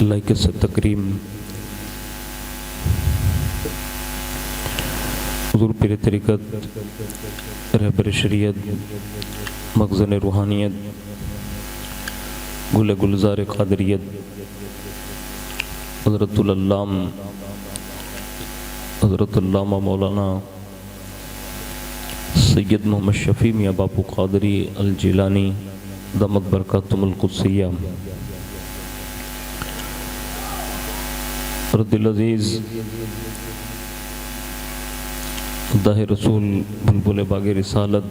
لائق سے تکریم حضور پیر طریقت، رہبر شریعت، مخزن روحانیت، گل گلزار قادریت، حضرت علامہ مولانا سید محمد شفیع میاں باپو قادری الجیلانی دامت برکاتہم القدسیہ، رد العزیز داہ رسول بلبل باغ رسالت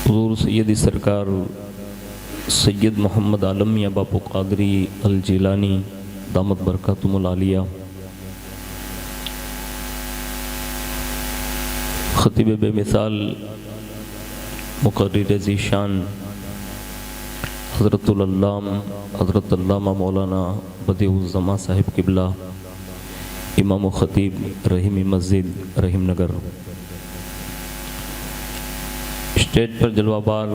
حضور سیدی سرکار سید محمد عالم میاں باپو قادری الجیلانی دامت برکاتہم العالیہ، خطیب بے مثال مقرر ذیشان حضرت علامہ مولانا بدیع الزماں صاحب قبلہ، امام و خطیب رحیمی مسجد رحیم نگر، اسٹیج پر جلوہ بار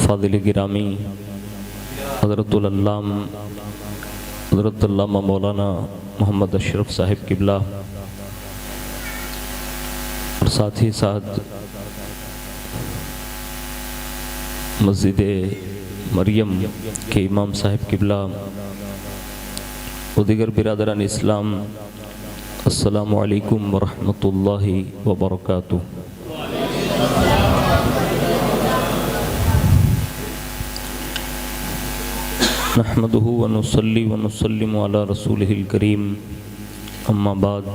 فاضل گرامی حضرت علامہ مولانا محمد اشرف صاحب قبلہ، اور ساتھ ہی ساتھ مسجد مریم کے امام صاحب قبلہ و دیگر برادران اسلام، السلام علیکم ورحمۃ اللہ وبرکاتہ۔ نحمدہ ونصلی ونسلم علی رسولہ الکریم، اما بعد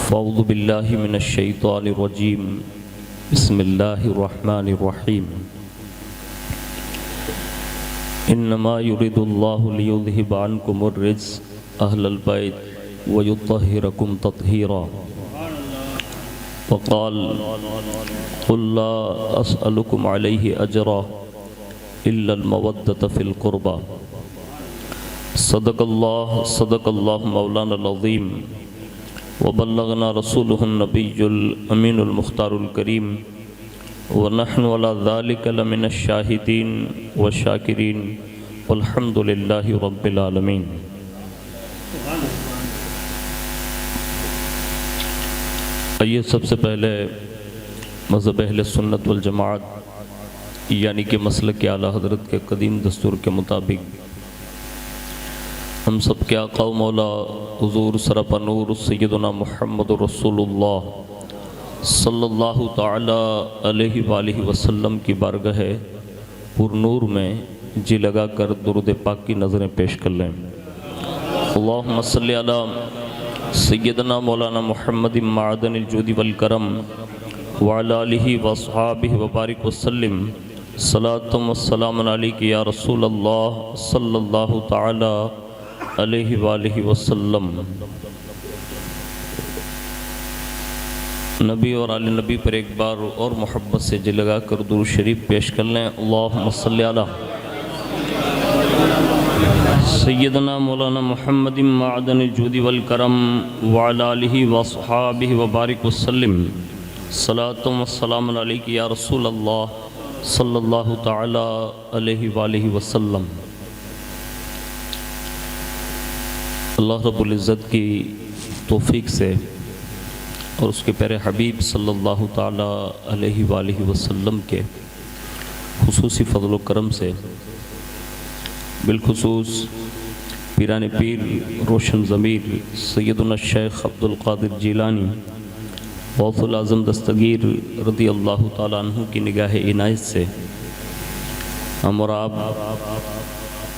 فاعوذ باللہ من الشیطان الرجیم، بسم اللہ الرحمن الرحیم، انما یرید اللہ لیذہب عنکم الرجس اہل البیت ویطہرکم تطہیرا، وقال قل لا اسألکم علیہ اجرا الا المودۃ فی القربى، صدق اللہ مولانا العظیم، وبلغنا رسولہ النبی الامین المختار الکریم، ونحن علی ذلک لمن الشاہدین والشاکرین، والحمد للہ رب العالمین۔ آئیے سب سے پہلے مذہب اہل سنت والجماعت یعنی کہ مسلک اعلیٰ حضرت کے قدیم دستور کے مطابق ہم سب کے آقا و مولا حضور سراپا نور سیدنا محمد رسول اللہ صلی اللہ تعالی علیہ وآلہ وسلم کی بارگاہ پر نور میں جی لگا کر درود پاک کی نظریں پیش کر لیں۔ اللہم صلی علی سیدنا مولانا محمد معدن الجود والکرم وعلی آلہ واصحابہ وبارک وسلم، صلاۃ والسلام علیک یا رسول اللہ صلی اللہ تعالی علیہ وآلہ وسلم۔ نبی اور آل نبی پر ایک بار اور محبت سے جی لگا کر درود شریف پیش کر لیں۔ اللہم صلی علی سیدنا مولانا محمد معدن الجود والکرم وعلی آلہ واصحابہ وبارک وسلم، صلاۃ والسلام علیک یا رسول اللہ صلی اللہ تعالی علیہ وآلہ وسلم۔ اللہ رب العزت کی توفیق سے اور اس کے پیارے حبیب صلی اللہ تعالی علیہ وآلہ وسلم کے خصوصی فضل و کرم سے بالخصوص پیران پیر روشن ضمیر سیدنا الشیخ عبد القادر جیلانی غوث العظم دستگیر رضی اللہ تعالیٰ عنہ کی نگاہ عنایت سے ہم اور آپ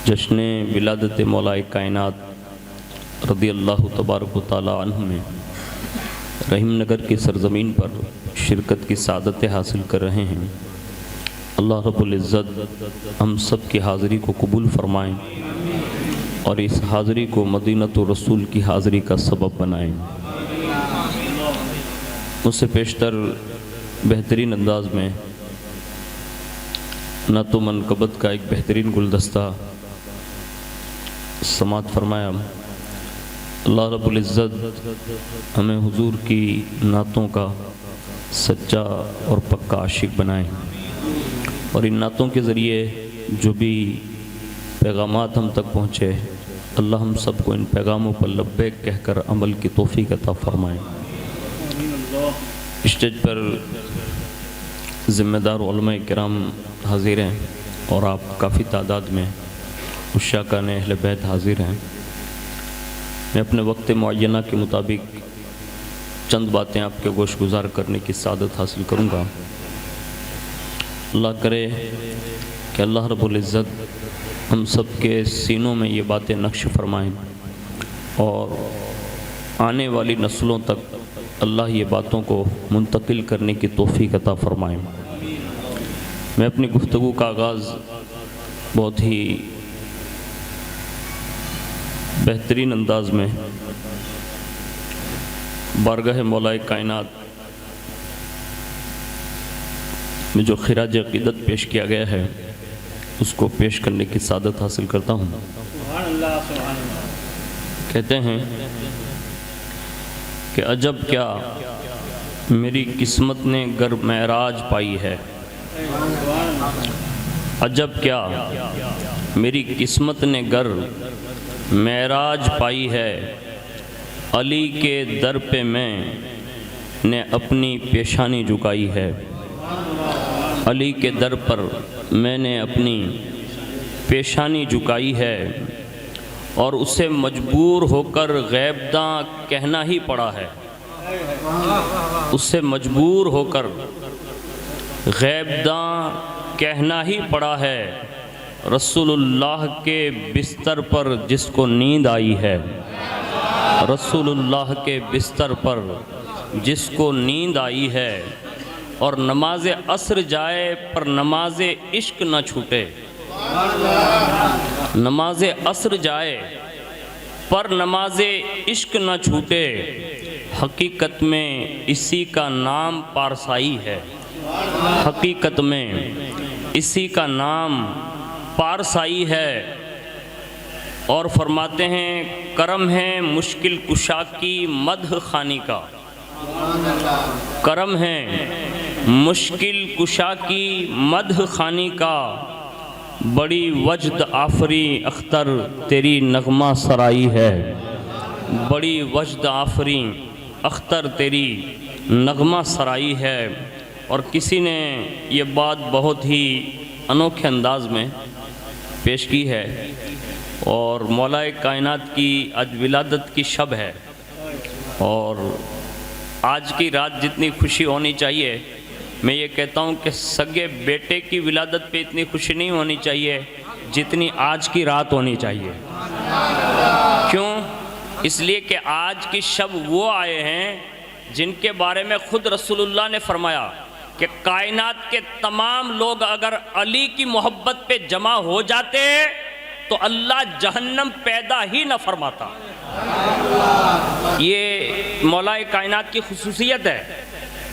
جشن ولادت مولا کائنات رضی اللہ تبارک و تعالیٰ عنہ میں رحیم نگر کی سرزمین پر شرکت کی سعادت حاصل کر رہے ہیں۔ اللہ رب العزت ہم سب کی حاضری کو قبول فرمائیں اور اس حاضری کو مدینۃ رسول کی حاضری کا سبب بنائیں۔ اس سے پیشتر بہترین انداز میں نعت و منقبت کا ایک بہترین گلدستہ سماعت فرمایا۔ اللہ رب العزت ہمیں حضور کی نعتوں کا سچا اور پکا عاشق بنائیں اور ان نعتوں کے ذریعے جو بھی پیغامات ہم تک پہنچے، اللہ ہم سب کو ان پیغاموں پر لبیک کہہ کر عمل کی توفیق عطا فرمائیں۔ اسٹیج پر ذمہ دار علماء کرام حاضر ہیں اور آپ کافی تعداد میں عشاقان اہل بیت حاضر ہیں۔ میں اپنے وقت معینہ کے مطابق چند باتیں آپ کے گوش گزار کرنے کی سعادت حاصل کروں گا۔ اللہ کرے کہ اللہ رب العزت ہم سب کے سینوں میں یہ باتیں نقش فرمائیں اور آنے والی نسلوں تک اللہ یہ باتوں کو منتقل کرنے کی توفیق عطا فرمائیں۔ میں اپنی گفتگو کا آغاز بہت ہی بہترین انداز میں بارگاہ مولا کائنات میں جو خراج عقیدت پیش کیا گیا ہے اس کو پیش کرنے کی سعادت حاصل کرتا ہوں۔ کہتے ہیں کہ عجب کیا میری قسمت نے گر معراج پائی ہے، عجب کیا میری قسمت نے گر معراج پائی ہے، علی کے در پہ میں نے اپنی پیشانی جھکائی ہے، علی کے در پر میں نے اپنی پیشانی جھکائی ہے اور اسے مجبور ہو کر غیب داں کہنا ہی پڑا ہے، اسے مجبور ہو کر غیب داں کہنا ہی پڑا ہے، رسول اللہ کے بستر پر جس کو نیند آئی ہے، رسول اللہ کے بستر پر جس کو نیند آئی ہے، اور نماز عصر جائے پر نماز عشق نہ چھوٹے، نماز عصر جائے پر نماز عشق نہ چھوٹے، حقیقت میں اسی کا نام پارسائی ہے، حقیقت میں اسی کا نام پارسائی ہے۔ اور فرماتے ہیں کرم ہے مشکل کشا کی مدح خوانی کا، کرم ہے مشکل کشا کی مدح خوانی کا، بڑی وجد آفری اختر تیری نغمہ سرائی ہے، بڑی وجد آفری اختر تیری نغمہ سرائی ہے۔ اور کسی نے یہ بات بہت ہی انوکھے انداز میں پیش کی ہے، اور مولا کائنات کی آج ولادت کی شب ہے، اور آج کی رات جتنی خوشی ہونی چاہیے، میں یہ کہتا ہوں کہ سگے بیٹے کی ولادت پہ اتنی خوشی نہیں ہونی چاہیے جتنی آج کی رات ہونی چاہیے۔ کیوں؟ اس لیے کہ آج کی شب وہ آئے ہیں جن کے بارے میں خود رسول اللہ نے فرمایا کہ کائنات کے تمام لوگ اگر علی کی محبت پہ جمع ہو جاتے تو اللہ جہنم پیدا ہی نہ فرماتا۔ یہ مولا کائنات کی خصوصیت ہے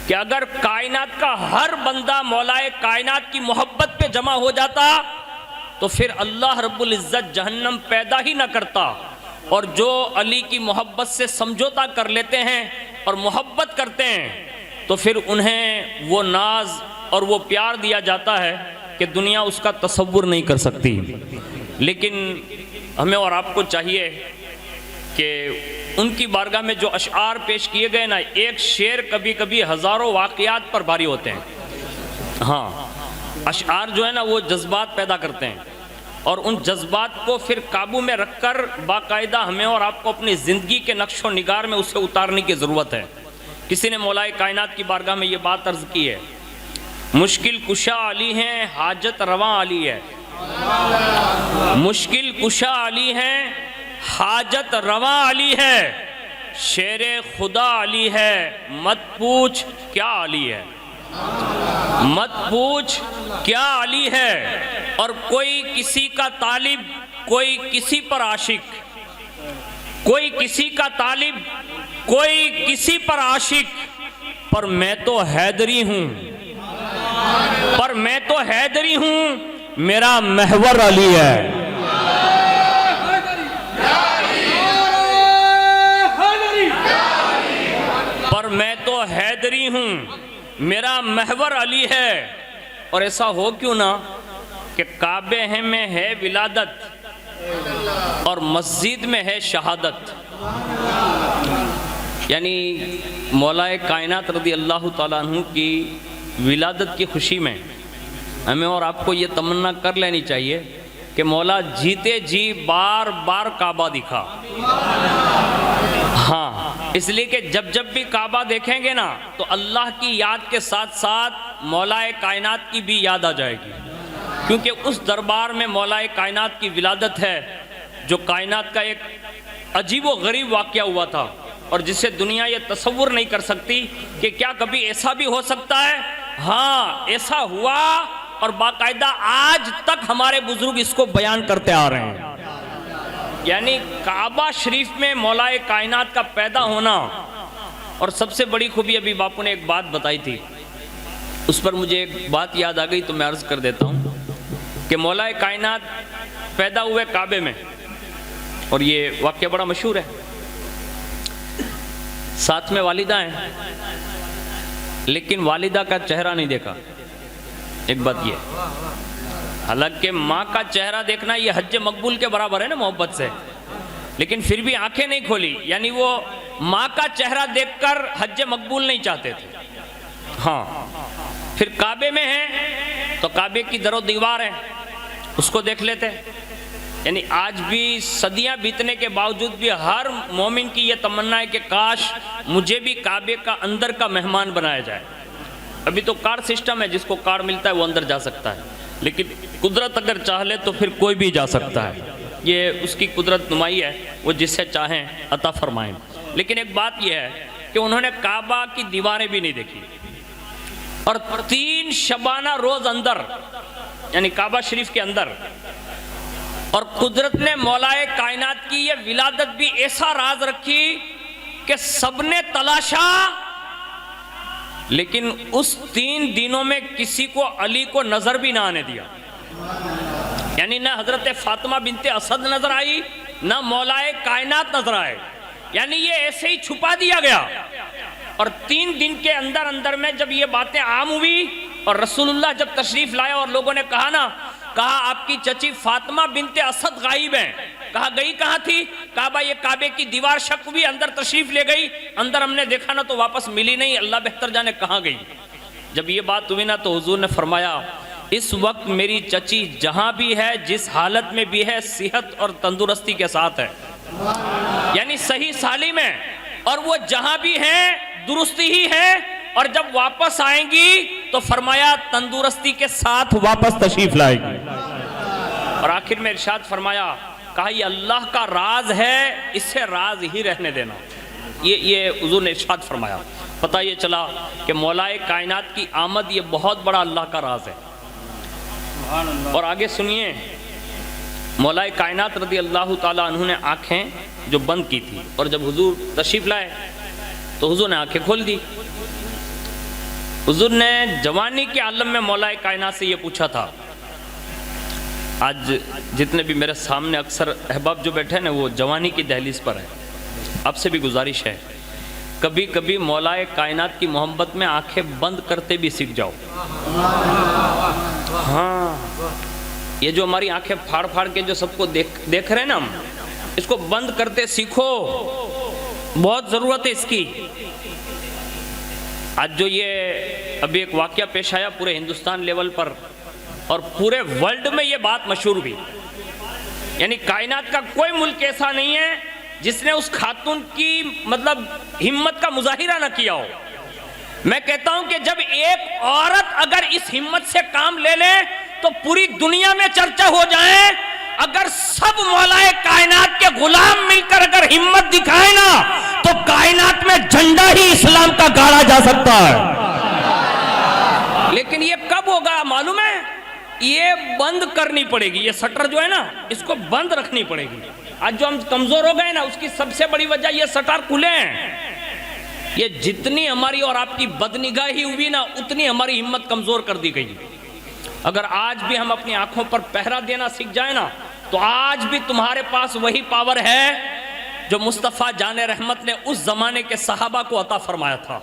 کہ اگر کائنات کا ہر بندہ مولا کائنات کی محبت پہ جمع ہو جاتا تو پھر اللہ رب العزت جہنم پیدا ہی نہ کرتا، اور جو علی کی محبت سے سمجھوتا کر لیتے ہیں اور محبت کرتے ہیں تو پھر انہیں وہ ناز اور وہ پیار دیا جاتا ہے کہ دنیا اس کا تصور نہیں کر سکتی۔ لیکن ہمیں اور آپ کو چاہیے کہ ان کی بارگاہ میں جو اشعار پیش کیے گئے نا، ایک شعر کبھی کبھی ہزاروں واقعات پر بھاری ہوتے ہیں۔ ہاں، اشعار جو ہے نا وہ جذبات پیدا کرتے ہیں، اور ان جذبات کو پھر قابو میں رکھ کر باقاعدہ ہمیں اور آپ کو اپنی زندگی کے نقش و نگار میں اسے اتارنے کی ضرورت ہے۔ کسی نے مولا کائنات کی بارگاہ میں یہ بات عرض کی ہے، مشکل کشا علی ہیں حاجت رواں علی ہے، مشکل کشا علی ہیں حاجت رواں علی ہے، شیر خدا علی ہے مت پوچھ کیا علی ہے، مت پوچھ کیا علی ہے۔ اور کوئی کسی کا طالب، کوئی کسی پر عاشق، کوئی کسی کا طالب، کوئی کسی پر عاشق، پر میں تو حیدری ہوں، پر میں تو حیدری ہوں، میرا محور علی ہے۔ پر میں تو حیدری ہوں، میرا محور علی ہے۔ اور ایسا ہو کیوں نہ کہ کعبے میں ہے ولادت اور مسجد میں ہے شہادت. یعنی مولا کائنات رضی اللہ تعالیٰ عنہ کی ولادت کی خوشی میں ہمیں اور آپ کو یہ تمنا کر لینی چاہیے کہ مولا جیتے جی بار بار کعبہ دکھا. ہاں، اس لیے کہ جب جب بھی کعبہ دیکھیں گے نا تو اللہ کی یاد کے ساتھ ساتھ مولا کائنات کی بھی یاد آ جائے گی، کیونکہ اس دربار میں مولا کائنات کی ولادت ہے جو کائنات کا ایک عجیب و غریب واقعہ ہوا تھا، اور جسے دنیا یہ تصور نہیں کر سکتی کہ کیا کبھی ایسا بھی ہو سکتا ہے. ہاں، ایسا ہوا، اور باقاعدہ آج تک ہمارے بزرگ اس کو بیان کرتے آ رہے ہیں. یعنی کعبہ شریف میں مولا کائنات کا پیدا ہونا. اور سب سے بڑی خوبی ابھی باپو نے ایک بات بتائی تھی، اس پر مجھے ایک بات یاد آ گئی تو میں عرض کر دیتا ہوں کہ مولا کائنات پیدا ہوئے کعبے میں، اور یہ واقعہ بڑا مشہور ہے. ساتھ میں والدہ ہیں، لیکن والدہ کا چہرہ نہیں دیکھا. ایک بات یہ، حالانکہ ماں کا چہرہ دیکھنا یہ حج مقبول کے برابر ہے نا محبت سے، لیکن پھر بھی آنکھیں نہیں کھولی. یعنی وہ ماں کا چہرہ دیکھ کر حج مقبول نہیں چاہتے تھے. ہاں، پھر کعبے میں ہیں تو کعبے کی در و دیوار ہے، اس کو دیکھ لیتے. یعنی آج بھی صدیاں بیتنے کے باوجود بھی ہر مومن کی یہ تمنا ہے کہ کاش مجھے بھی کعبے کا اندر کا مہمان بنایا جائے. ابھی تو کارڈ سسٹم ہے، جس کو کارڈ ملتا ہے وہ اندر جا سکتا ہے، لیکن قدرت اگر چاہ لے تو پھر کوئی بھی جا سکتا ہے. یہ اس کی قدرت نمائی ہے، وہ جسے چاہیں عطا فرمائیں. لیکن ایک بات یہ ہے کہ انہوں نے کعبہ کی دیواریں بھی نہیں دیکھی، اور 3 شبانہ روز اندر، یعنی کعبہ شریف کے اندر. اور قدرت نے مولا کائنات کی یہ ولادت بھی ایسا راز رکھی کہ سب نے تلاشا، لیکن اس 3 دنوں میں کسی کو علی کو نظر بھی نہ آنے دیا. یعنی نہ حضرت فاطمہ بنت اسد نظر آئی، نہ مولا کائنات نظر آئے. یعنی یہ ایسے ہی چھپا دیا گیا. اور 3 دن کے اندر اندر میں جب یہ باتیں عام ہوئی اور رسول اللہ جب تشریف لائے اور لوگوں نے کہا نا، کہا آپ کی چچی فاطمہ بنت اسد غائب ہیں. کہا گئی کہاں تھی؟ کعبہ یہ کعبے کی دیوار شک بھی اندر تشریف لے گئی، اندر ہم نے دیکھا نا تو واپس ملی نہیں، اللہ بہتر جانے کہاں گئی. جب یہ بات ہوئی نا تو حضور نے فرمایا اس وقت میری چچی جہاں بھی ہے، جس حالت میں بھی ہے، صحت اور تندرستی کے ساتھ ہے. یعنی صحیح سالم ہے، اور وہ جہاں بھی ہیں درستی ہی ہے، اور جب واپس آئیں گی تو فرمایا تندرستی کے ساتھ واپس تشریف لائے گی. اور آخر میں ارشاد فرمایا، کہا یہ اللہ کا راز ہے، اس سے راز ہی رہنے دینا. یہ حضور نے ارشاد فرمایا. پتہ یہ چلا کہ مولا کائنات کی آمد یہ بہت بڑا اللہ کا راز ہے. اور آگے سنیے، مولا کائنات رضی اللہ تعالیٰ عنہ نے آنکھیں جو بند کی تھی، اور جب حضور تشریف لائے تو حضور نے آنکھیں کھول دی. حضور نے جوانی کے عالم میں مولا کائنات سے یہ پوچھا تھا. آج جتنے بھی میرے سامنے اکثر احباب جو بیٹھے ہیں وہ جوانی کی دہلیز پر ہیں، آپ سے بھی گزارش ہے کبھی کبھی مولا کائنات کی محبت میں آنکھیں بند کرتے بھی سیکھ جاؤ. ہاں، یہ جو ہماری آنکھیں پھاڑ پھاڑ کے جو سب کو دیکھ رہے ہیں نا، ہم اس کو بند کرتے سیکھو، بہت ضرورت ہے اس کی. آج جو یہ ابھی ایک واقعہ پیش آیا پورے ہندوستان لیول پر اور پورے ورلڈ میں یہ بات مشہور ہوئی. یعنی کائنات کا کوئی ملک ایسا نہیں ہے جس نے اس خاتون کی مطلب ہمت کا مظاہرہ نہ کیا ہو. میں کہتا ہوں کہ جب ایک عورت اگر اس ہمت سے کام لے لے تو پوری دنیا میں چرچا ہو جائے. اگر سب مولا کائنات کے غلام مل کر اگر ہمت دکھائے نا تو کائنات میں جھنڈا ہی اسلام کا گاڑا جا سکتا ہے. لیکن یہ کب ہوگا معلوم ہے؟ یہ بند کرنی پڑے گی. یہ سٹر جو ہے نا اس کو بند رکھنی پڑے گی. آج جو ہم کمزور ہو گئے نا اس کی سب سے بڑی وجہ یہ سٹر کھلے ہیں. یہ جتنی ہماری اور آپ کی بدنگاہی ہوئی نا اتنی ہماری ہمت کمزور کر دی گئی. اگر آج بھی ہم اپنی آنکھوں پر پہرا دینا سیکھ جائیں نا تو آج بھی تمہارے پاس وہی پاور ہے جو مصطفیٰ جان رحمت نے اس زمانے کے صحابہ کو عطا فرمایا تھا.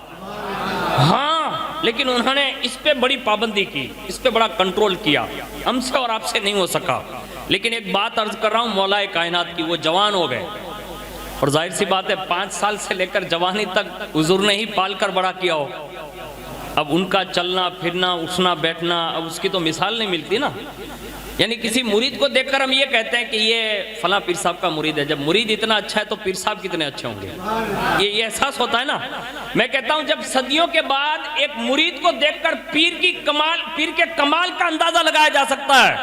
ہاں، لیکن انہوں نے اس پہ بڑی پابندی کی، اس پہ بڑا کنٹرول کیا، ہم سے اور آپ سے نہیں ہو سکا۔ لیکن ایک بات عرض کر رہا ہوں مولا کائنات کی، وہ جوان ہو گئے، اور ظاہر سی بات ہے 5 سال سے لے کر جوانی تک حضور نے ہی پال کر بڑا کیا ہو، اب ان کا چلنا پھرنا اٹھنا بیٹھنا اب اس کی تو مثال نہیں ملتی نا۔ یعنی کسی مرید کو دیکھ کر ہم یہ کہتے ہیں کہ یہ فلاں پیر صاحب کا مرید ہے، جب مرید اتنا اچھا ہے تو پیر صاحب کتنے اچھے ہوں گے، یہ احساس ہوتا ہے نا۔ میں کہتا ہوں جب صدیوں کے بعد ایک مرید کو دیکھ کر پیر کے کمال کا اندازہ لگایا جا سکتا ہے،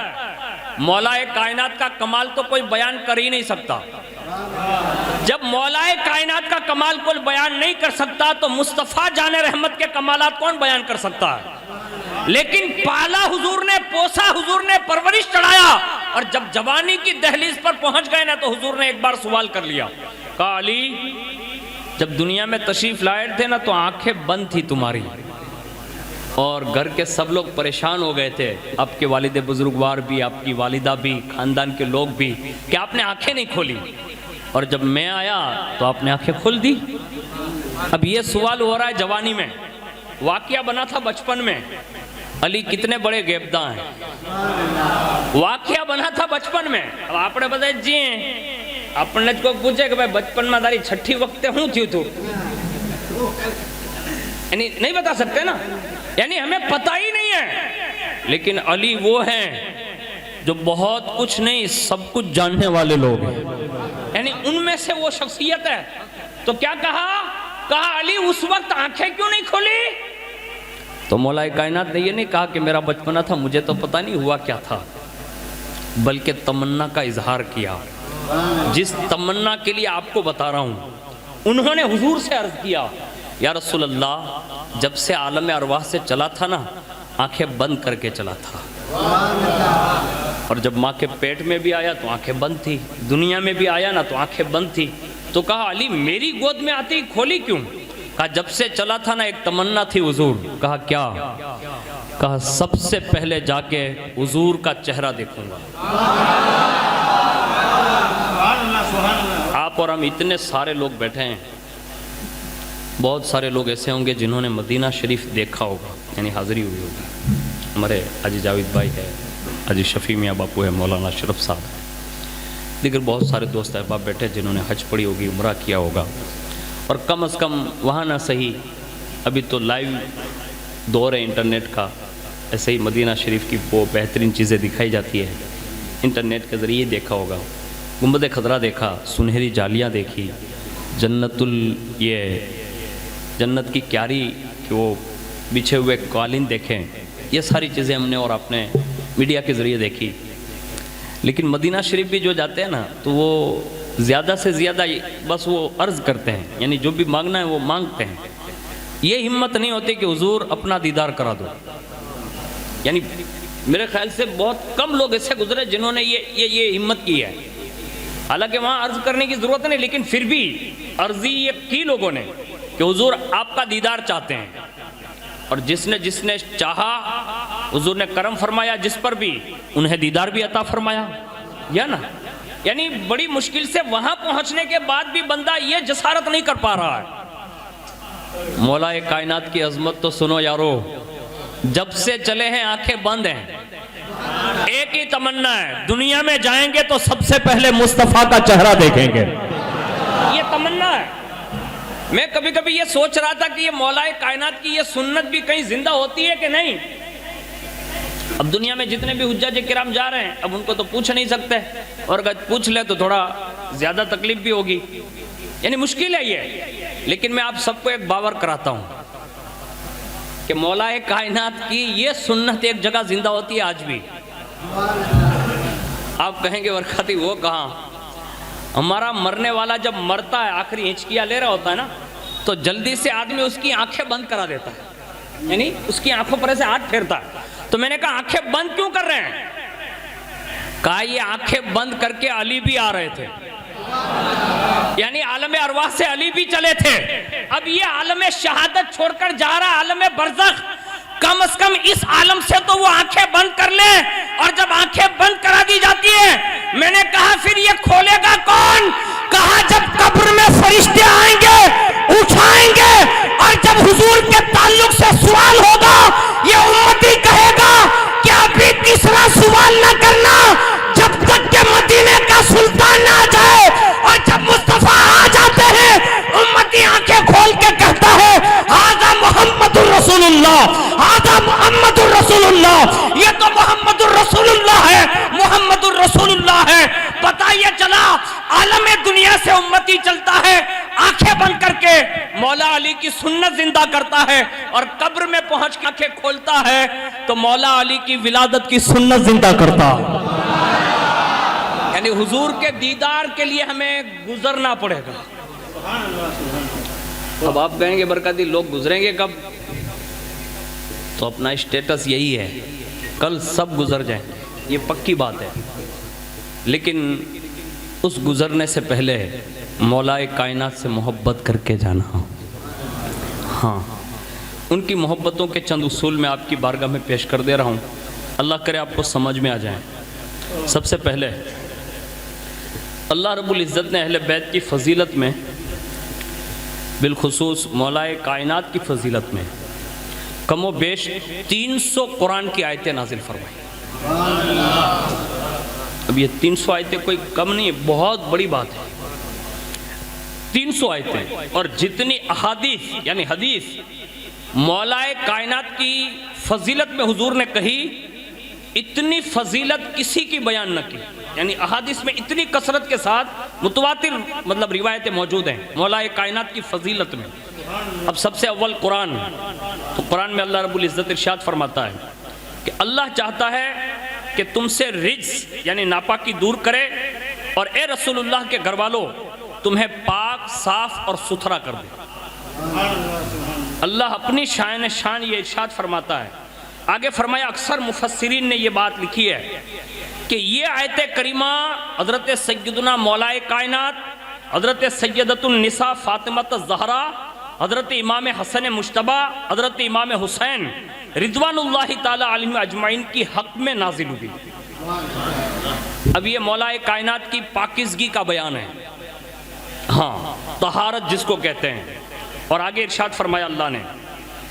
مولا کائنات کا کمال تو کوئی بیان کر ہی نہیں سکتا۔ جب مولا کائنات کا کمال کوئی بیان نہیں کر سکتا تو مصطفیٰ جان رحمت کے کمالات کون بیان کر سکتا ہے؟ لیکن پالا حضور نے، پوسا حضور نے، پرورش چڑھایا، اور جب جوانی کی دہلیز پر پہنچ گئے نا تو حضور نے ایک بار سوال کر لیا، کہا علی جب دنیا میں تشریف لائے تھے نا تو آنکھیں بند تھی تمہاری، اور گھر کے سب لوگ پریشان ہو گئے تھے، آپ کے والد بزرگوار بھی، آپ کی والدہ بھی، خاندان کے لوگ بھی، کہ آپ نے آنکھیں نہیں کھولی، اور جب میں آیا تو آپ نے آنکھیں کھول دی۔ اب یہ سوال ہو رہا ہے جوانی میں، واقعہ بنا تھا بچپن میں، علی کتنے بڑے گیبداں ہیں، واقعہ بنا تھا بچپن میں۔ اب آپ نے بتایا جی اپنے کو پوچھے کہ بھائی بچپن میں داری چھٹی وقت ہوں تھی تو یعنی نہیں بتا سکتے نا، یعنی ہمیں پتہ ہی نہیں ہے، لیکن علی وہ ہیں جو بہت کچھ نہیں سب کچھ جاننے والے لوگ ہیں، یعنی ان میں سے وہ شخصیت ہے۔ تو کیا کہا علی اس وقت آنکھیں کیوں نہیں کھولی؟ تو مولا کائنات نے یہ نہیں کہا کہ میرا بچپنا تھا مجھے تو پتہ نہیں ہوا کیا تھا، بلکہ تمنا کا اظہار کیا۔ جس تمنا کے لیے آپ کو بتا رہا ہوں، انہوں نے حضور سے عرض کیا یا رسول اللہ جب سے عالم ارواح سے چلا تھا نا آنکھیں بند کر کے چلا تھا، اور جب ماں کے پیٹ میں بھی آیا تو آنکھیں بند تھی، دنیا میں بھی آیا نا تو آنکھیں بند تھی۔ تو کہا علی میری گود میں آتی کھولی کیوں؟ کہا جب سے چلا تھا نا ایک تمنا تھی حضور۔ کہا کیا؟ کہا سب سے پہلے جا کے حضور کا چہرہ دیکھوں گا۔ آپ اور ہم اتنے سارے لوگ بیٹھے ہیں، بہت سارے لوگ ایسے ہوں گے جنہوں نے مدینہ شریف دیکھا ہوگا، یعنی حاضری ہوئی ہوگی۔ ہمارے حاجی جاوید بھائی ہے، حاجی شفیع میاں باپو ہے، مولانا اشرف صاحب ہے، دیگر بہت سارے دوست احباب بیٹھے جنہوں نے حج پڑھی ہوگی، عمرہ کیا ہوگا، اور کم از کم وہاں نہ صحیح ابھی تو لائیو دور ہے انٹرنیٹ کا، ایسے ہی مدینہ شریف کی وہ بہترین چیزیں دکھائی جاتی ہے، انٹرنیٹ کے ذریعے دیکھا ہوگا، گنبد خضرا دیکھا، سنہری جالیاں دیکھی، جنت کی کیاری کہ وہ بچھے ہوئے قالین دیکھیں، یہ ساری چیزیں ہم نے اور آپ نے میڈیا کے ذریعے دیکھی۔ لیکن مدینہ شریف بھی جو جاتے ہیں نا تو وہ زیادہ سے زیادہ بس وہ عرض کرتے ہیں، یعنی جو بھی مانگنا ہے وہ مانگتے ہیں، یہ ہمت نہیں ہوتی کہ حضور اپنا دیدار کرا دو۔ یعنی میرے خیال سے بہت کم لوگ ایسے گزرے جنہوں نے یہ ہمت کی ہے، حالانکہ وہاں عرض کرنے کی ضرورت نہیں، لیکن پھر بھی عرضی یہ کی لوگوں نے کہ حضور آپ کا دیدار چاہتے ہیں، اور جس نے چاہا حضور نے کرم فرمایا، جس پر بھی انہیں دیدار بھی عطا فرمایا، یا نا؟ یعنی بڑی مشکل سے وہاں پہنچنے کے بعد بھی بندہ یہ جسارت نہیں کر پا رہا ہے۔ مولا کائنات کی عظمت تو سنو یارو، جب سے چلے ہیں آنکھیں بند ہیں، ایک ہی تمنا ہے دنیا میں جائیں گے تو سب سے پہلے مصطفیٰ کا چہرہ دیکھیں گے، یہ تمنا ہے۔ میں کبھی کبھی یہ سوچ رہا تھا کہ یہ مولا کائنات کی یہ سنت بھی کہیں زندہ ہوتی ہے کہ نہیں۔ اب دنیا میں جتنے بھی حجاج کرام جا رہے ہیں، اب ان کو تو پوچھ نہیں سکتے، اور اگر پوچھ لے تو تھوڑا زیادہ تکلیف بھی ہوگی، یعنی مشکل ہے یہ۔ لیکن میں آپ سب کو ایک باور کراتا ہوں کہ مولا کائنات کی یہ سنت ایک جگہ زندہ ہوتی ہے آج بھی۔ آپ کہیں گے ورکھاتی وہ کہاں؟ ہمارا مرنے والا جب مرتا ہے، آخری ہچکیاں لے رہا ہوتا ہے نا، تو جلدی سے آدمی اس کی آنکھیں بند کرا دیتا ہے، یعنی اس کی آنکھوں پر ایسے ہاتھ پھیرتا ہے۔ تو میں نے کہا آنکھیں بند کیوں کر رہے ہیں؟ کہا یہ آنکھیں بند کر کے علی بھی آ رہے تھے، یعنی عالم ارواح سے علی بھی چلے تھے، اب یہ عالم شہادت چھوڑ کر جا رہا عالم برزخ، کم از کم اس عالم سے تو وہ آنکھیں بند کر لیں۔ اور جب آنکھیں بند کرا دی جاتی ہے، میں نے کہا پھر یہ کھولے گا کون؟ کہا جب قبر میں فرشتے آئیں گے، اٹھائیں گے، اور جب حضور کے تعلق سے سوال ہوگا یہ چلا عالم دنیا سے امتی چلتا ہے، آنکھیں بند کر کے مولا علی کی سنت زندہ کرتا ہے، اور قبر میں پہنچ کے آنکھیں کھولتا ہے تو مولا علی کی ولادت کی سنت زندہ کرتا ہے۔ یعنی حضور کے دیدار کے لیے ہمیں گزرنا پڑے گا۔ اب آپ کہیں گے برکاتی لوگ گزریں گے کب؟ تو اپنا اسٹیٹس یہی ہے، کل سب گزر جائیں، یہ پکی بات ہے، لیکن اس گزرنے سے پہلے مولا کائنات سے محبت کر کے جانا۔ ہاں، ان کی محبتوں کے چند اصول میں آپ کی بارگاہ میں پیش کر دے رہا ہوں، اللہ کرے آپ کو سمجھ میں آ جائیں۔ سب سے پہلے اللہ رب العزت نے اہل بیت کی فضیلت میں، بالخصوص مولا کائنات کی فضیلت میں کم و بیش 300 قرآن کی آیتیں نازل فرمائی۔ اب یہ 300 آیتیں کوئی کم نہیں، بہت بڑی بات ہے۔ 300 آیتیں، اور جتنی احادیث یعنی حدیث مولا کائنات کی فضیلت میں حضور نے کہی، اتنی فضیلت کسی کی بیان نہ کی۔ یعنی احادیث میں اتنی کثرت کے ساتھ متواتر روایتیں موجود ہیں مولا کائنات کی فضیلت میں۔ اب سب سے اول قرآن، تو قرآن میں اللہ رب العزت ارشاد فرماتا ہے کہ اللہ چاہتا ہے کہ تم سے رجس یعنی ناپاکی دور کرے، اور اے رسول اللہ کے گھر والوں تمہیں پاک، صاف اور ستھرا کر دے۔ اللہ اپنی شان یہ ارشاد فرماتا ہے۔ آگے فرمایا، اکثر مفسرین نے یہ بات لکھی ہے کہ یہ آیت کریمہ حضرت سیدنا مولا کائنات، حضرت سیدۃ النساء فاطمہ الزہرا، حضرت امام حسن مجتبی، حضرت امام حسین رضوان اللہ تعالی علیہم اجمعین کی حق میں نازل ہوئی۔ اب یہ مولا کائنات کی پاکیزگی کا بیان ہے، ہاں، طہارت جس کو کہتے ہیں۔ اور آگے ارشاد فرمایا اللہ نے،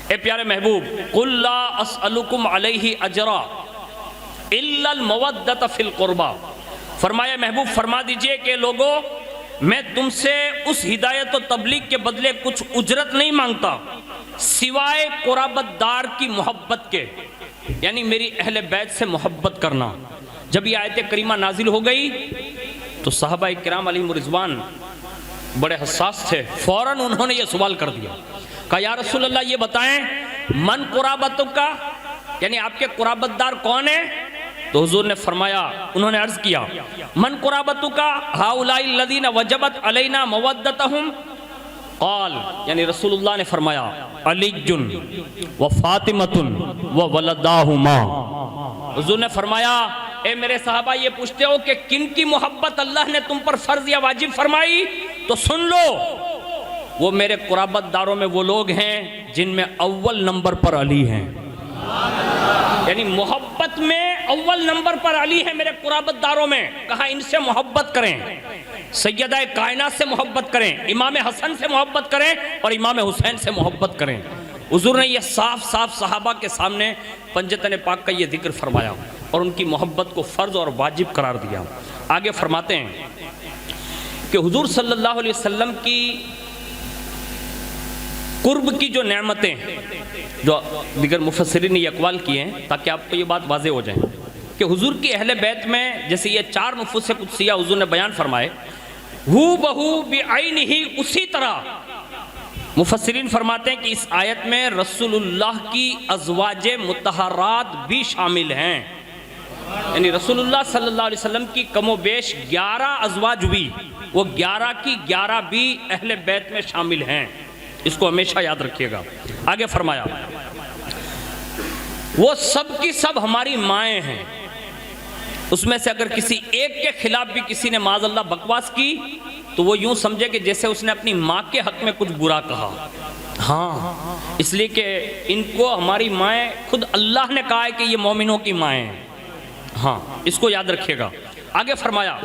اے پیارے محبوب، قُلْ لَا أَسْأَلُكُمْ عَلَيْهِ أَجْرًا إِلَّا الْمَوَدَّةَ فِي الْقُرْبَى۔ فرمایا محبوب فرما دیجئے کہ لوگوں، میں تم سے اس ہدایت و تبلیغ کے بدلے کچھ اجرت نہیں مانگتا سوائے قرابت دار کی محبت کے، یعنی میری اہل بیت سے محبت کرنا۔ جب یہ آیت کریمہ نازل ہو گئی تو صحابہ کرام علیہم رضوان بڑے حساس تھے، فوراً انہوں نے یہ سوال کر دیا، کہا یا رسول اللہ یہ بتائیں من قرابتوں کا، یعنی آپ کے قرابت دار کون ہیں؟ تو حضور نے فرمایا، انہوں نے عرض کیا، من قرابتوں کا ہؤلاء الذین وجبت علینا مودتہم، قال، یعنی رسول اللہ نے فرمایا علی و فاطمۃ و ولداہما۔ حضور نے فرمایا، اے میرے صحابہ یہ پوچھتے ہو کہ کن کی محبت اللہ نے تم پر فرض یا واجب فرمائی؟ تو سن لو، وہ میرے قرابت داروں میں وہ لوگ ہیں جن میں اول نمبر پر علی ہیں، یعنی محبت میں اول نمبر پر علی ہے میرے قرابت داروں میں۔ کہا ان سے محبت کریں، سیدہ کائنات سے محبت کریں، امام حسن سے محبت کریں اور امام حسین سے محبت کریں۔ حضور نے یہ صاف صاف صحابہ کے سامنے پنجتن پاک کا یہ ذکر فرمایا اور ان کی محبت کو فرض اور واجب قرار دیا۔ آگے فرماتے ہیں کہ حضور صلی اللہ علیہ وسلم کی قرب کی جو نعمتیں، جو دیگر مفسرین نے یہ اقوال کیے ہیں تاکہ آپ کو یہ بات واضح ہو جائے کہ حضور کی اہل بیت میں جیسے یہ 4 نفوس قدسیہ حضور نے بیان فرمائے، ہو بہو بعینہ، اسی طرح مفسرین فرماتے ہیں کہ اس آیت میں رسول اللہ کی ازواج مطہرات بھی شامل ہیں، یعنی رسول اللہ صلی اللہ علیہ وسلم کی کم و بیش 11 ازواج ہوئی، وہ 11 کی 11 بھی اہل بیت میں شامل ہیں، اس کو ہمیشہ یاد رکھیے گا۔ آگے فرمایا، وہ سب کی سب ہماری مائیں ہیں، اس میں سے اگر کسی ایک کے خلاف بھی کسی نے معاذ اللہ بکواس کی تو وہ یوں سمجھے کہ جیسے اس نے اپنی ماں کے حق میں کچھ برا کہا، ہاں، اس لیے کہ ان کو ہماری مائیں، خود اللہ نے کہا ہے کہ یہ مومنوں کی مائیں ہیں، ہاں، اس کو یاد رکھیے گا۔ آگے فرمایا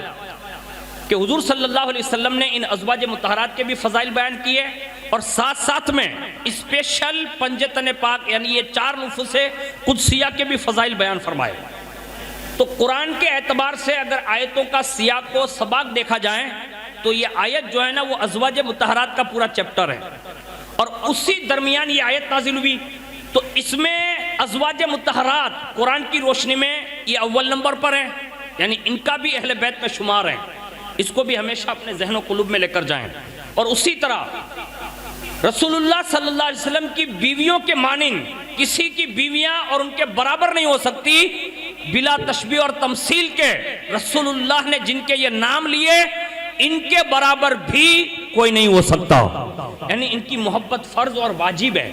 کہ حضور صلی اللہ علیہ وسلم نے ان ازواج مطہرات کے بھی فضائل بیان کیے اور ساتھ ساتھ میں اسپیشل پنجتن پاک یعنی یہ 4 نفوس قدسیہ کے بھی فضائل بیان فرمائے۔ تو قرآن کے اعتبار سے اگر آیتوں کا سیاق و سباق دیکھا جائے تو یہ آیت جو ہے نا وہ ازواج مطہرات کا پورا چیپٹر ہے، اور اسی درمیان یہ آیت نازل ہوئی، تو اس میں ازواج مطہرات قرآن کی روشنی میں یہ اول نمبر پر ہیں، یعنی ان کا بھی اہل بیت میں شمار ہیں۔ اس کو بھی ہمیشہ اپنے ذہن و قلوب میں لے کر جائیں. اور اسی طرح رسول اللہ صلی اللہ علیہ وسلم کی بیویوں کے مانند کسی کی بیویاں اور ان کے برابر نہیں ہو سکتی. بلا تشبیہ اور تمثیل کے رسول اللہ نے جن کے یہ نام لیے ان کے برابر بھی کوئی نہیں ہو سکتا. یعنی ان کی محبت فرض اور واجب ہے.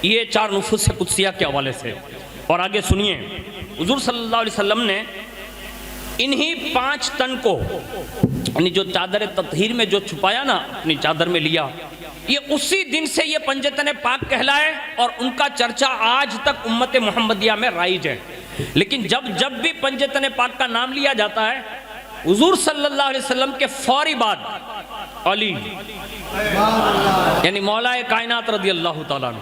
یہ 4 نفوس قدسیہ کے حوالے سے. اور آگے سنیے, حضور صلی اللہ علیہ وسلم نے انہی 5 تن کو, یعنی جو چادر تطہیر میں جو چھپایا نا, اپنی چادر میں لیا, یہ اسی دن سے یہ پنجتن پاک کہلائے اور ان کا چرچا آج تک امت محمدیہ میں رائج ہے. لیکن جب بھی پنجتن پاک کا نام لیا جاتا ہے, حضور صلی اللہ علیہ وسلم کے فوری بعد علی یعنی مولا کائنات رضی اللہ تعالیٰ عنہ.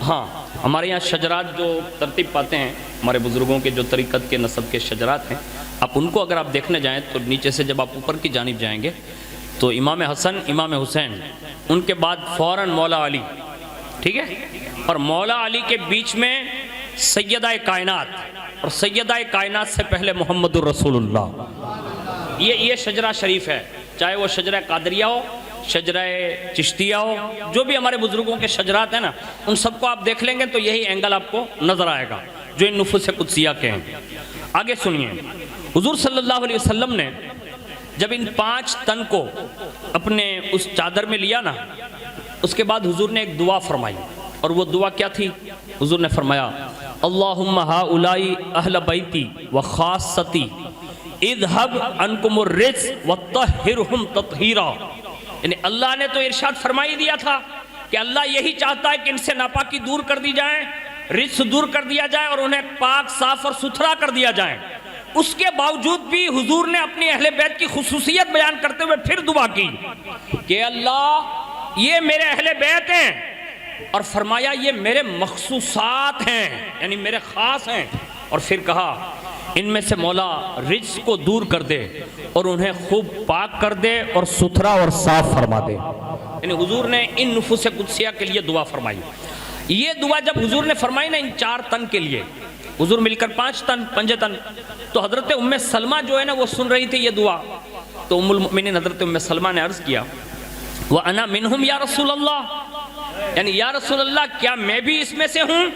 ہاں, ہمارے یہاں شجرات جو ترتیب پاتے ہیں, ہمارے بزرگوں کے جو طریقت کے نسب کے شجرات ہیں, آپ ان کو اگر آپ دیکھنے جائیں تو نیچے سے جب آپ اوپر کی جانب جائیں گے تو امام حسن, امام حسین, ان کے بعد فوراً مولا علی, ٹھیک ہے, اور مولا علی کے بیچ میں سیدہ کائنات, اور سیدہ کائنات سے پہلے محمد الرسول اللہ. یہ شجرہ شریف ہے, چاہے وہ شجرہ قادریہ ہو, شجرہ چشتیہ ہو, جو بھی ہمارے بزرگوں کے شجرات ہیں نا, ان سب کو آپ دیکھ لیں گے تو یہی اینگل آپ کو نظر آئے گا جو ان نفوس قدسیہ کے ہیں. آگے سنیے, حضور صلی اللہ علیہ وسلم نے جب ان 5 تن کو اپنے اس چادر میں لیا نا, اس کے بعد حضور نے ایک دعا فرمائی. اور وہ دعا کیا تھی؟ حضور نے فرمایا, اللہم ہاؤلائی اہل بیتی وخاصتی اذہب عنکم الرجس وطہرہم تطہیرا. یعنی اللہ نے تو ارشاد فرمائی دیا تھا کہ اللہ یہی چاہتا ہے کہ ان سے ناپاکی دور کر دی جائے, رجس دور کر دیا جائے اور انہیں پاک, صاف اور ستھرا کر دیا جائے. اس کے باوجود بھی حضور نے اپنی اہل بیت کی خصوصیت بیان کرتے ہوئے پھر دعا کی کہ اللہ یہ میرے اہل بیت ہیں, اور فرمایا یہ میرے مخصوصات ہیں, یعنی میرے خاص ہیں. اور پھر کہا ان میں سے مولا رجس کو دور کر دے اور انہیں خوب پاک کر دے اور ستھرا اور صاف فرما دے. یعنی حضور نے ان نفوس قدسیہ کے لیے دعا فرمائی. یہ دعا جب حضور نے فرمائی نا ان 4 تن کے لیے, حضور مل کر 5 تن, 5 تن, تو حضرت ام سلمہ جو ہے نا وہ سن رہی تھی یہ دعا. تو ام المؤمنین حضرت ام سلمہ نے عرض کیا, وَأَنَا مِنْهُمْ یا رسول اللہ, یعنی یا رسول اللہ کیا میں بھی اس میں سے ہوں؟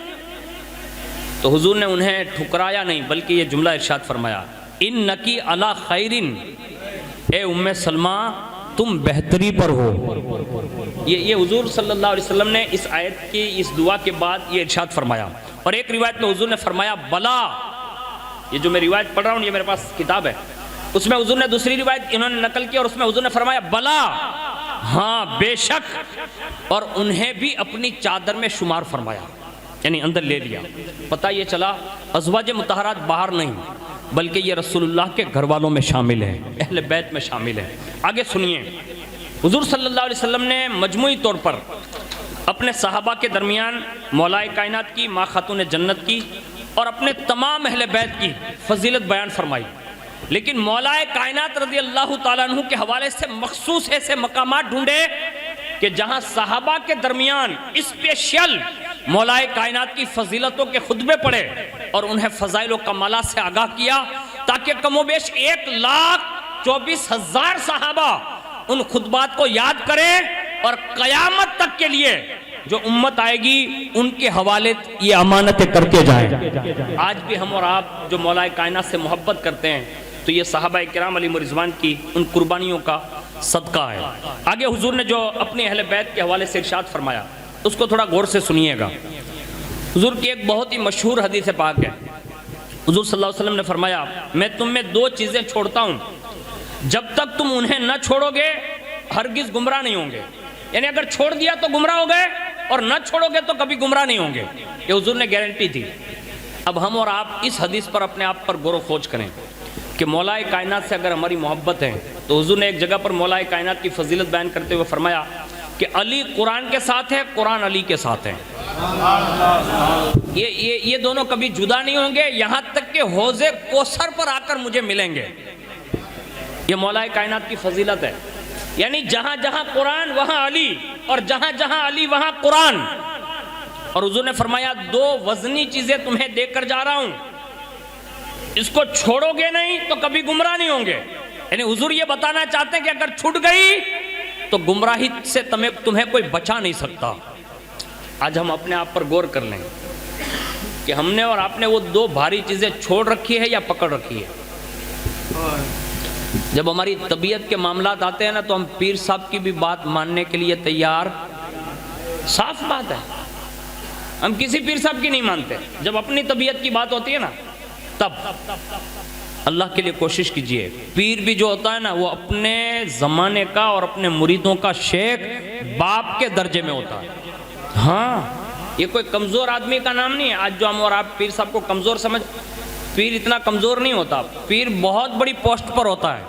تو حضور نے انہیں ٹھکرایا نہیں بلکہ یہ جملہ ارشاد فرمایا, اِنَّكِ عَلَى خَيْرٍ, اے ام سلمہ تم بہتری پر ہو. یہ حضور صلی اللہ علیہ وسلم نے اس آیت کی اس دعا کے بعد یہ ارشاد فرمایا. اور ایک روایت میں حضور نے فرمایا بلا, یہ جو میں روایت پڑھ رہا ہوں یہ میرے پاس کتاب ہے, اس میں حضور نے دوسری روایت انہوں نے نقل کی اور اس میں حضور نے فرمایا بلا, ہاں بے شک, اور انہیں بھی اپنی چادر میں شمار فرمایا, یعنی اندر لے لیا. پتہ یہ چلا ازواج مطہرات باہر نہیں بلکہ یہ رسول اللہ کے گھر والوں میں شامل ہیں, اہل بیت میں شامل ہیں. آگے سنیے, حضور صلی اللہ علیہ وسلم نے مجموعی طور پر اپنے صحابہ کے درمیان مولا کائنات کی, ماں خاتون جنت کی اور اپنے تمام اہل بیت کی فضیلت بیان فرمائی. لیکن مولا کائنات رضی اللہ تعالیٰ عنہ کے حوالے سے مخصوص ایسے مقامات ڈھونڈے کہ جہاں صحابہ کے درمیان اسپیشل مولا کائنات کی فضیلتوں کے خطبے پڑھے اور انہیں فضائل و کمالات سے آگاہ کیا, تاکہ کم و بیش 1,24,000 صحابہ ان خطبات کو یاد کریں اور قیامت تک کے لیے جو امت آئے گی ان کے حوالے یہ امانتیں کرتے جائیں. آج بھی ہم اور آپ جو مولا کائنات سے محبت کرتے ہیں تو یہ صحابہ کرام علیہم رضوان کی ان قربانیوں کا صدقہ ہے. آگے حضور نے جو اپنے اہل بیت کے حوالے سے ارشاد فرمایا اس کو تھوڑا غور سے سنیے گا. حضور کی ایک بہت ہی مشہور حدیث پاک ہے. حضور صلی اللہ علیہ وسلم نے فرمایا, میں تم میں 2 چیزیں چھوڑتا ہوں, جب تک تم انہیں نہ چھوڑو گے ہرگز گمراہ نہیں ہوں گے. یعنی اگر چھوڑ دیا تو گمراہ ہو گئے اور نہ چھوڑو گے تو کبھی گمراہ نہیں ہوں گے. یہ حضور نے گارنٹی تھی. اب ہم اور آپ اس حدیث پر اپنے آپ پر غور و خوض کریں کہ مولا کائنات سے اگر ہماری محبت ہے تو حضور نے ایک جگہ پر مولا کائنات کی فضیلت بیان کرتے ہوئے فرمایا کہ علی قرآن کے ساتھ ہے, قرآن علی کے ساتھ ہے. یہ دونوں کبھی جدا نہیں ہوں گے یہاں تک کہ حوض کوثر پر آ کر مجھے ملیں گے. یہ مولا کائنات کی فضیلت ہے. یعنی جہاں جہاں قرآن وہاں علی, اور جہاں جہاں علی وہاں قرآن. اور حضور نے فرمایا 2 وزنی چیزیں تمہیں دے کر جا رہا ہوں, اس کو چھوڑو گے نہیں تو کبھی گمراہ نہیں ہوں گے. یعنی حضور یہ بتانا چاہتے ہیں کہ اگر چھوٹ گئی تو گمراہی سے تمہیں کوئی بچا نہیں سکتا۔ آج ہم اپنے آپ پر غور کر لیں کہ ہم نے اور آپ نے وہ دو بھاری چیزیں چھوڑ رکھی ہے یا پکڑ رکھی ہے۔ جب ہماری طبیعت کے معاملات آتے ہیں نا تو ہم پیر صاحب کی بھی بات ماننے کے لیے تیار، صاف بات ہے، ہم کسی پیر صاحب کی نہیں مانتے۔ جب اپنی طبیعت کی بات ہوتی ہے نا تب اللہ کے لیے کوشش کیجئے، پیر بھی جو ہوتا ہے نا وہ اپنے زمانے کا اور اپنے مریدوں کا شیخ باپ کے درجے میں ہوتا ہے۔ ہاں یہ کوئی کمزور آدمی کا نام نہیں ہے۔ آج جو ہم اور آپ پیر صاحب کو کمزور سمجھ، پیر اتنا کمزور نہیں ہوتا، پیر بہت بڑی پوسٹ پر ہوتا ہے،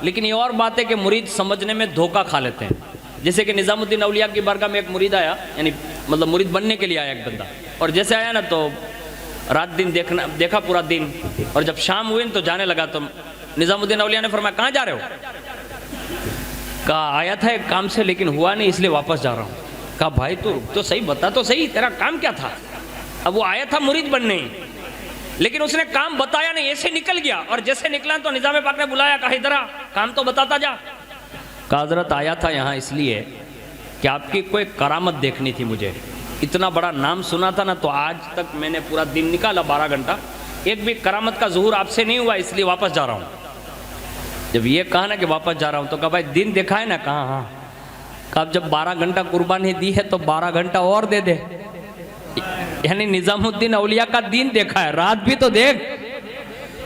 لیکن یہ اور بات ہے کہ مرید سمجھنے میں دھوکہ کھا لیتے ہیں۔ جیسے کہ نظام الدین اولیاء کی بارگاہ میں ایک مرید آیا، یعنی مطلب مرید بننے کے لیے آیا ایک بندہ، اور جیسے آیا نا تو رات دن دیکھا پورا دن، اور جب شام ہوئی تو جانے لگا تو نظام الدین اولیاء نے فرمایا کہاں جا رہے ہو؟ کہا آیا تھا ایک کام سے لیکن ہوا نہیں اس لیے واپس جا رہا ہوں۔ کہا بھائی تو صحیح بتا تو صحیح، تیرا کام کیا تھا؟ اب وہ آیا تھا مرید بننے ہی، لیکن اس نے کام بتایا نہیں، ایسے نکل گیا، اور جیسے نکلا تو نظام پاک نے بلایا، کہا ادھر آ، کام تو بتاتا جا۔ کہا حضرت آیا تھا یہاں اس لیے کہ آپ کی کوئی کرامت دیکھنی تھی، مجھے اتنا بڑا نام سنا تھا نا، تو آج تک میں نے پورا دن نکالا 12 گھنٹہ، ایک بھی کرامت کا ظہور آپ سے نہیں ہوا، اس لیے واپس جا رہا ہوں۔ جب یہ کہا نا کہ واپس جا رہا ہوں تو کہا بھائی دن دیکھا ہے نا؟ کہا ہاں۔ کہا جب 12 گھنٹہ قربانی دی ہے تو 12 گھنٹہ اور دے دے، یعنی نظام الدین اولیاء کا دین دیکھا ہے، رات بھی تو دیکھ۔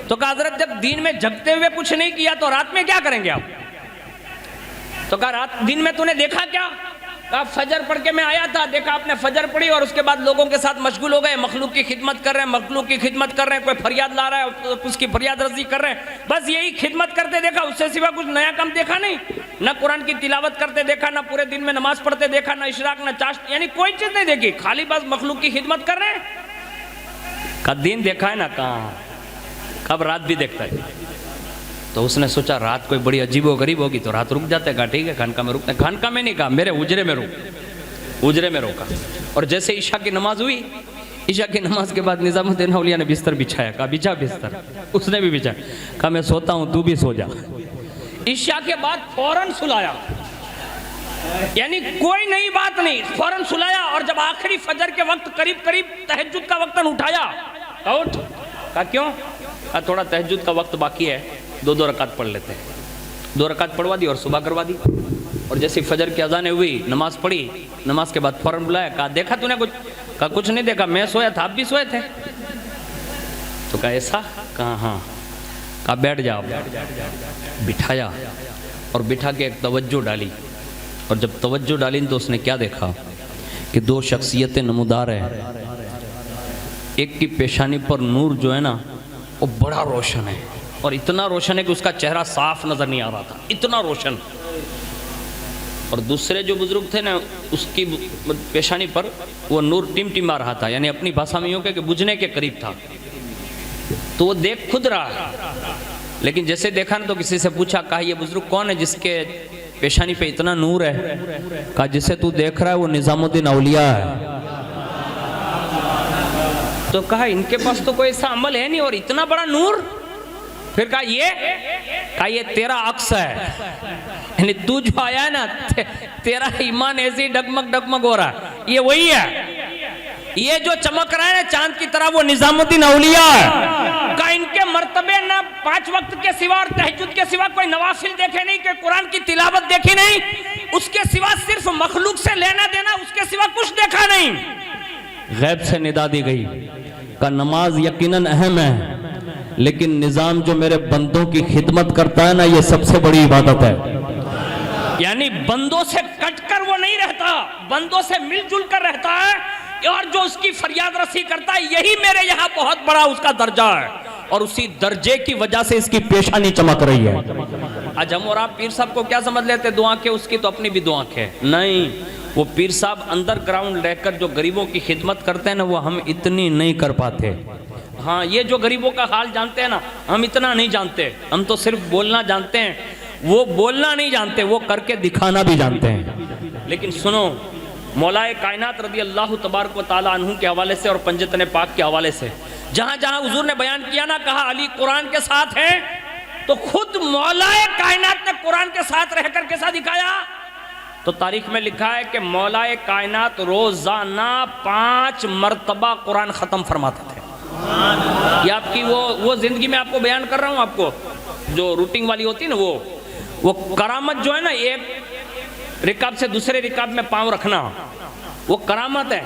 تو کہا حضرت جب دین میں جگتے ہوئے کچھ نہیں کیا تو رات میں کیا کریں گے آپ؟ تو کہا دن میں تو نے دیکھا کیا؟ کہا فجر پڑھ کے میں آیا تھا، دیکھا آپ نے فجر پڑھی اور اس کے بعد لوگوں کے ساتھ مشغول ہو گئے، مخلوق کی خدمت کر رہے ہیں، مخلوق کی خدمت کر رہے ہیں، کوئی فریاد لا رہا ہے اس کی فریاد رسی کر رہے ہیں، بس یہی خدمت کرتے دیکھا، اس سے سوا کچھ نیا کام دیکھا نہیں، نہ قرآن کی تلاوت کرتے دیکھا، نہ پورے دن میں نماز پڑھتے دیکھا، نہ اشراق، نہ چاشت، یعنی کوئی چیز نہیں دیکھی، خالی بس مخلوق کی خدمت کر رہے ہیں۔ کہا دین دیکھا ہے نا؟ کہاں؟ کب رات بھی دیکھتا ہے؟ تو اس نے سوچا رات کوئی بڑی عجیب و غریب ہوگی تو رات رک جاتے، کہا ٹھیک ہے خانقاہ میں رکتے ہیں۔ خانقاہ میں نہیں کہا، میرے حجرے میں رک، حجرے میں روکا، اور جیسے عشاء کی نماز ہوئی، عشاء کی نماز کے بعد نظام الدین اولیاء نے بستر بچھایا، کہا بچھا بستر، اس نے بھی بچھایا، کہا میں سوتا ہوں تو بھی سو جا۔ عشاء کے بعد فوراً سلایا، یعنی کوئی نئی بات نہیں، فوراً سلایا، اور جب آخری فجر کے وقت قریب تہجد کا وقت اٹھایا، کہا اٹھ، کہا کیوں؟ کہا تھوڑا تہجد کا وقت باقی ہے، 2 رکعت پڑھ لیتے ہیں۔ 2 رکعت پڑھوا دی اور صبح کروا دی، اور جیسے فجر کی اذانیں ہوئی نماز پڑھی، نماز کے بعد فوراً بلایا، کہا دیکھا تو نے کچھ؟ کہا کچھ نہیں دیکھا، میں سویا تھا، آپ بھی سوئے تھے۔ تو کہا ایسا؟ کہا ہاں۔ کہا بیٹھ جا، بٹھایا، اور بٹھا کے ایک توجہ ڈالی، اور جب توجہ ڈالی تو اس نے کیا دیکھا کہ 2 شخصیتیں نمودار ہیں، ایک کی پیشانی پر نور جو ہے نا وہ بڑا روشن ہے، اور اتنا روشن ہے کہ اس کا چہرہ صاف نظر نہیں آ رہا تھا، اتنا روشن، اور دوسرے جو بزرگ تھے نا اس کی پیشانی پر وہ نور ٹمٹما رہا تھا، یعنی اپنی بھاشا میں یوں کہ بجھنے کے قریب تھا، تو وہ دیکھ خود رہا، لیکن جیسے دیکھا نا تو کسی سے پوچھا، کہا یہ بزرگ کون ہے جس کے پیشانی پہ اتنا نور ہے؟ کہا جسے تو دیکھ رہا ہے وہ نظام الدین اولیاء ہے۔ تو کہا ان کے پاس تو کوئی ایسا عمل ہے نہیں اور اتنا بڑا نور؟ پھر کہا یہ تیرا عکس ہے، یعنی تو جو آیا ہے نا تیرا ایمان ایسی ڈگمگ ہو رہا ہے، یہ وہی ہے، یہ جو چمک رہا ہے نا چاند کی طرح وہ نظام الدین اولیاء ہے۔ کہا ان کے مرتبے نہ 5 وقت کے سوا اور تہجد کے سوا کوئی نوافل دیکھے نہیں، کہ قرآن کی تلاوت دیکھی نہیں، اس کے سوا صرف مخلوق سے لینا دینا، اس کے سوا کچھ دیکھا نہیں۔ غیب سے ندا دی گئی کہ نماز یقیناً اہم ہے، لیکن نظام جو میرے بندوں کی خدمت کرتا ہے نا یہ سب سے بڑی عبادت ہے، یعنی بندوں سے کٹ کر وہ نہیں رہتا، بندوں سے مل جل کر رہتا ہے، اور جو اس کی فریاد رسی کرتا ہے یہی میرے یہاں بہت بڑا اس کا درجہ ہے، اور اسی درجے کی وجہ سے اس کی پیشانی چمک رہی ہے۔ آج ہم اور آپ پیر صاحب کو کیا سمجھ لیتے؟ 2 آنکھیں اس کی تو اپنی بھی 2 آنکھیں، نہیں، وہ پیر صاحب انڈر گراؤنڈ رہ کر جو غریبوں کی خدمت کرتے ہیں نا وہ ہم اتنی نہیں کر پاتے۔ ہاں یہ جو غریبوں کا حال جانتے ہیں نا ہم اتنا نہیں جانتے، ہم تو صرف بولنا جانتے ہیں، وہ بولنا نہیں جانتے، وہ کر کے دکھانا بھی جانتے ہیں۔ لیکن سنو، مولا کائنات رضی اللہ تبارک و تعالی عنہ کے حوالے سے اور پنجتن پاک کے حوالے سے جہاں جہاں حضور نے بیان کیا نا، کہا علی قرآن کے ساتھ ہے، تو خود مولا قرآن کے ساتھ رہ کر کیسا دکھایا؟ تو تاریخ میں لکھا ہے کہ مولا کائنات روزانہ 5 مرتبہ قرآن ختم فرماتے تھے. یہ آپ کی وہ زندگی میں آپ کو بیان کر رہا ہوں، آپ کو جو روٹنگ والی ہوتی ہے نا، وہ کرامت جو ہے نا، ایک رکاب سے دوسرے رکاب میں پاؤں رکھنا، وہ کرامت ہے.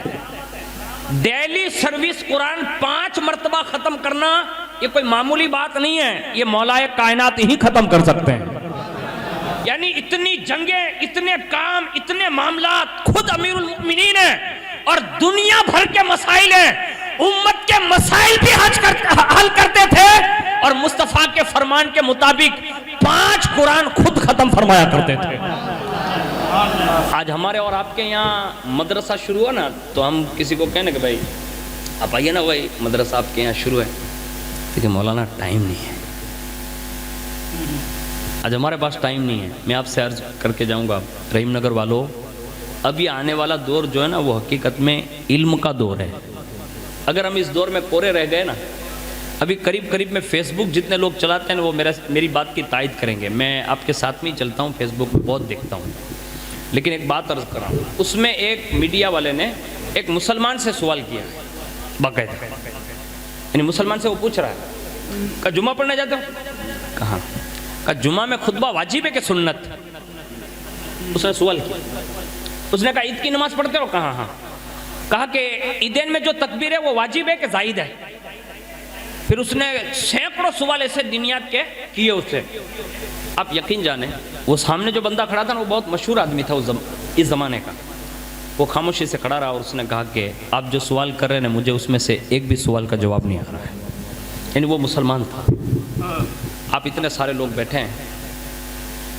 ڈیلی سروس قرآن 5 مرتبہ ختم کرنا یہ کوئی معمولی بات نہیں ہے، یہ مولا کائنات ہی ختم کر سکتے ہیں. یعنی اتنی جنگیں، اتنے کام، اتنے معاملات، خود امیر المؤمنین ہیں اور دنیا بھر کے مسائل ہیں، امت کے مسائل بھی حل کرتے تھے اور مصطفیٰ کے فرمان کے مطابق 5 قرآن خود ختم فرمایا کرتے تھے. آج ہمارے اور آپ کے یہاں مدرسہ شروع ہوا نا، تو ہم کسی کو کہنے کہ بھائی آپ آئیے نا، بھائی مدرسہ آپ کے یہاں شروع ہے. لیکن مولانا ٹائم نہیں ہے، آج ہمارے پاس ٹائم نہیں ہے. میں آپ سے عرض کر کے جاؤں گا رحیم نگر والوں، اب یہ آنے والا دور جو ہے نا، وہ حقیقت میں علم کا دور ہے. اگر ہم اس دور میں کورے رہ گئے نا، ابھی قریب میں فیس بک جتنے لوگ چلاتے ہیں وہ میری بات کی تائید کریں گے. میں آپ کے ساتھ میں چلتا ہوں، فیس بک بہت دیکھتا ہوں. لیکن ایک بات عرض کر رہا ہوں، اس میں ایک میڈیا والے نے ایک مسلمان سے سوال کیا باقاعدہ، یعنی مسلمان سے وہ پوچھ رہا ہے کہ جمعہ پڑھنے جاتے ہو؟ کہاں؟ کہ جمعہ میں خطبہ واجب ہے کہ سنت؟ اس نے سوال کیا. اس نے کہا عید کی نماز پڑھتے ہو؟ کہاں؟ ہاں. کہا کہ عیدین میں جو تکبیر ہے وہ واجب ہے کہ زائد ہے؟ پھر اس نے سینکڑوں سوال ایسے دنیات کے کیے اس سے. آپ یقین جانیں وہ سامنے جو بندہ کھڑا تھا نا، وہ بہت مشہور آدمی تھا اس زمانے کا. وہ خاموشی سے کھڑا رہا اور اس نے کہا کہ آپ جو سوال کر رہے ہیں مجھے اس میں سے ایک بھی سوال کا جواب نہیں آ رہا ہے. یعنی وہ مسلمان تھا. آپ اتنے سارے لوگ بیٹھے ہیں،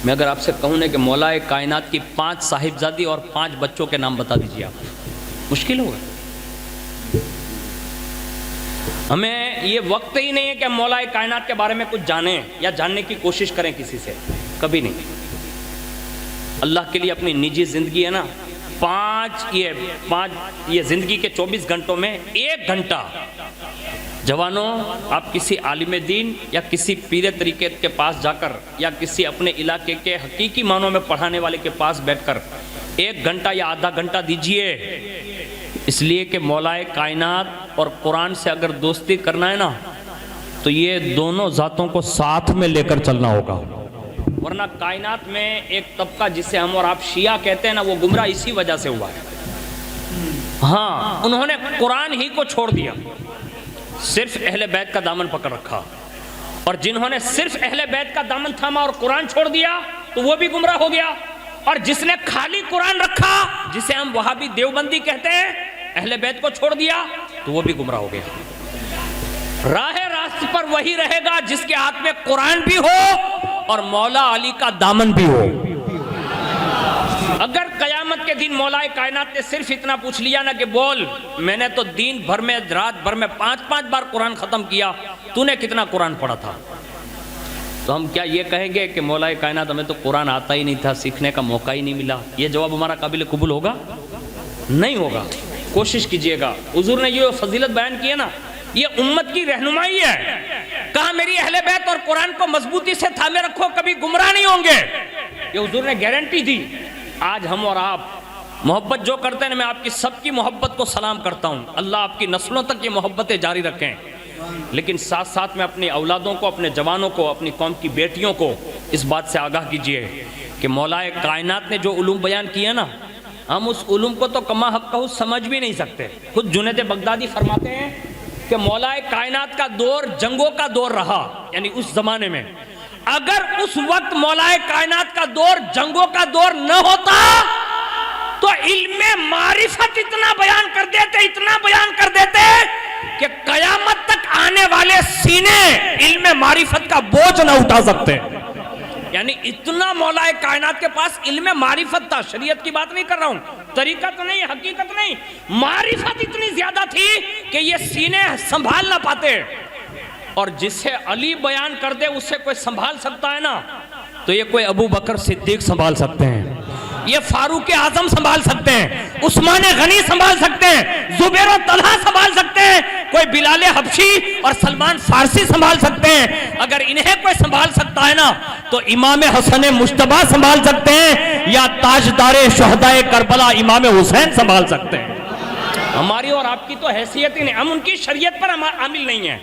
میں اگر آپ سے کہوں نا کہ مولا کائنات کی 5 صاحبزادی اور 5 بچوں کے نام بتا دیجیے، آپ مشکل ہوگا. ہمیں یہ وقت ہی نہیں ہے کہ ہم مولا کائنات کے بارے میں کچھ جانیں یا جاننے کی کوشش کریں کسی سے، کبھی نہیں. اللہ کے لیے اپنی نجی زندگی ہے نا، 5 یہ زندگی کے 24 گھنٹوں میں 1 گھنٹہ جوانوں آپ کسی عالم دین یا کسی پیر طریقت کے پاس جا کر یا کسی اپنے علاقے کے حقیقی معنوں میں پڑھانے والے کے پاس بیٹھ کر 1 گھنٹہ یا آدھا گھنٹہ دیجئے. اس لیے کہ مولا کائنات اور قرآن سے اگر دوستی کرنا ہے نا، تو یہ دونوں ذاتوں کو ساتھ میں لے کر چلنا ہوگا. ورنہ کائنات میں ایک طبقہ جسے ہم اور آپ شیعہ کہتے ہیں نا، وہ گمراہ اسی وجہ سے ہوا ہے. ہاں، انہوں نے قرآن ہی کو چھوڑ دیا، صرف اہل بیت کا دامن پکڑ رکھا. اور جنہوں نے صرف اہل بیت کا دامن تھاما اور قرآن چھوڑ دیا تو وہ بھی گمراہ ہو گیا. اور جس نے خالی قرآن رکھا، جسے ہم وہابی دیوبندی کہتے ہیں، اہل بیت کو چھوڑ دیا تو وہ بھی گمراہ ہو گیا. راست پر وہی رہے گا جس کے ہاتھ میں قرآن بھی ہو اور مولا علی کا دامن بھی ہو. اگر قیامت کے دن مولا کائنات نے صرف اتنا پوچھ لیا نا کہ بول، میں نے تو دن بھر میں رات بھر میں 5 بار قرآن ختم کیا، تو نے کتنا قرآن پڑھا تھا؟ تو ہم کیا یہ کہیں گے کہ مولا کائنات ہمیں تو قرآن آتا ہی نہیں تھا، سیکھنے کا موقع ہی نہیں ملا؟ یہ جواب ہمارا قابل قبول ہوگا؟ نہیں ہوگا. کوشش کیجئے گا. حضور نے یہ فضیلت بیان کی ہے نا، یہ امت کی رہنمائی ہے. کہا میری اہل بیت اور قرآن کو مضبوطی سے تھامے رکھو، کبھی گمراہ نہیں ہوں گے. یہ حضور نے گارنٹی دی. آج ہم اور آپ محبت جو کرتے ہیں، میں آپ کی سب کی محبت کو سلام کرتا ہوں. اللہ آپ کی نسلوں تک یہ محبتیں جاری رکھیں. لیکن ساتھ ساتھ میں اپنی اولادوں کو، اپنے جوانوں کو، اپنی قوم کی بیٹیوں کو اس بات سے آگاہ کیجئے کہ مولا کائنات نے جو علوم بیان کیے نا، ہم اس علوم کو تو کما حق کا سمجھ بھی نہیں سکتے. خود جنید بغدادی فرماتے ہیں کہ مولا کائنات کا دور جنگوں کا دور رہا. یعنی اس زمانے میں اگر اس وقت مولا کائنات کا دور جنگوں کا دور نہ ہوتا تو علم معرفت اتنا بیان کر دیتے کہ قیامت تک آنے والے سینے علم معرفت کا بوجھ نہ اٹھا سکتے. یعنی اتنا مولا کائنات کے پاس علم معرفت تھا. شریعت کی بات نہیں کر رہا ہوں، طریقت نہیں، حقیقت نہیں، معرفت اتنی زیادہ تھی کہ یہ سینے سنبھال نہ پاتے. اور جسے علی بیان کر دے اسے کوئی سنبھال سکتا ہے نا، تو یہ کوئی ابو بکر صدیق سنبھال سکتے ہیں، یہ فاروق اعظم سنبھال سکتے ہیں، عثمان غنی سنبھال سکتے ہیں، زبیر و طلحہ سنبھال سکتے ہیں، کوئی بلال حبشی اور سلمان فارسی سنبھال سکتے ہیں. اگر انہیں کوئی سنبھال سکتا ہے نا تو امام حسن مجتبیٰ سنبھال سکتے ہیں یا تاجدار شہداء کربلا امام حسین سنبھال سکتے ہیں؟ ہماری اور آپ کی تو حیثیت ہی نہیں، ہم ان کی شریعت پر عامل نہیں ہیں،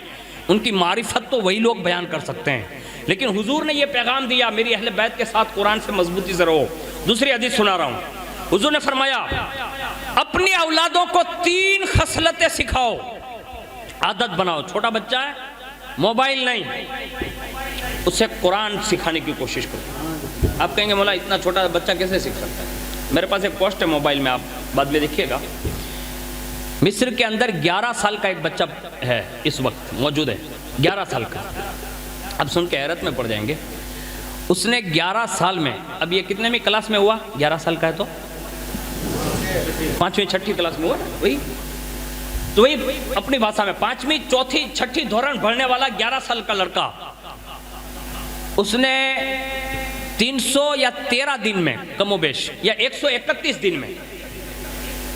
ان کی معرفت تو وہی لوگ بیان کر سکتے ہیں۔ لیکن حضور نے یہ پیغام دیا میری اہل بیت کے ساتھ قرآن سے مضبوطی سے رہو۔ دوسری حدیث سنا رہا ہوں، حضور نے فرمایا اپنی اولادوں کو 3 خصلتیں سکھاؤ، عادت بناؤ۔ چھوٹا بچہ ہے، موبائل نہیں، اسے قرآن سکھانے کی کوشش کرو۔ آپ کہیں گے مولا اتنا چھوٹا بچہ کیسے سیکھ سکتا ہے؟ میرے پاس ایک پوسٹ ہے موبائل میں، آپ بعد میں دیکھیے گا۔ مصر کے اندر 11 سال کا ایک بچہ ہے، اس وقت موجود ہے، 11 سال کا۔ اب سن کے حیرت میں پڑ جائیں گے، اس نے 11 سال میں، اب یہ کتنے میں کلاس میں ہوا؟ 11 سال کا ہے تو 5ویں 6ٹھی کلاس میں ہوا، وہی تو وہی اپنی بھاشا میں 5ویں 4تھی 6ٹھی دھورن پڑھنے والا 11 سال کا لڑکا، اس نے 300 یا 13 دن میں کم و بیش یا 131 دن میں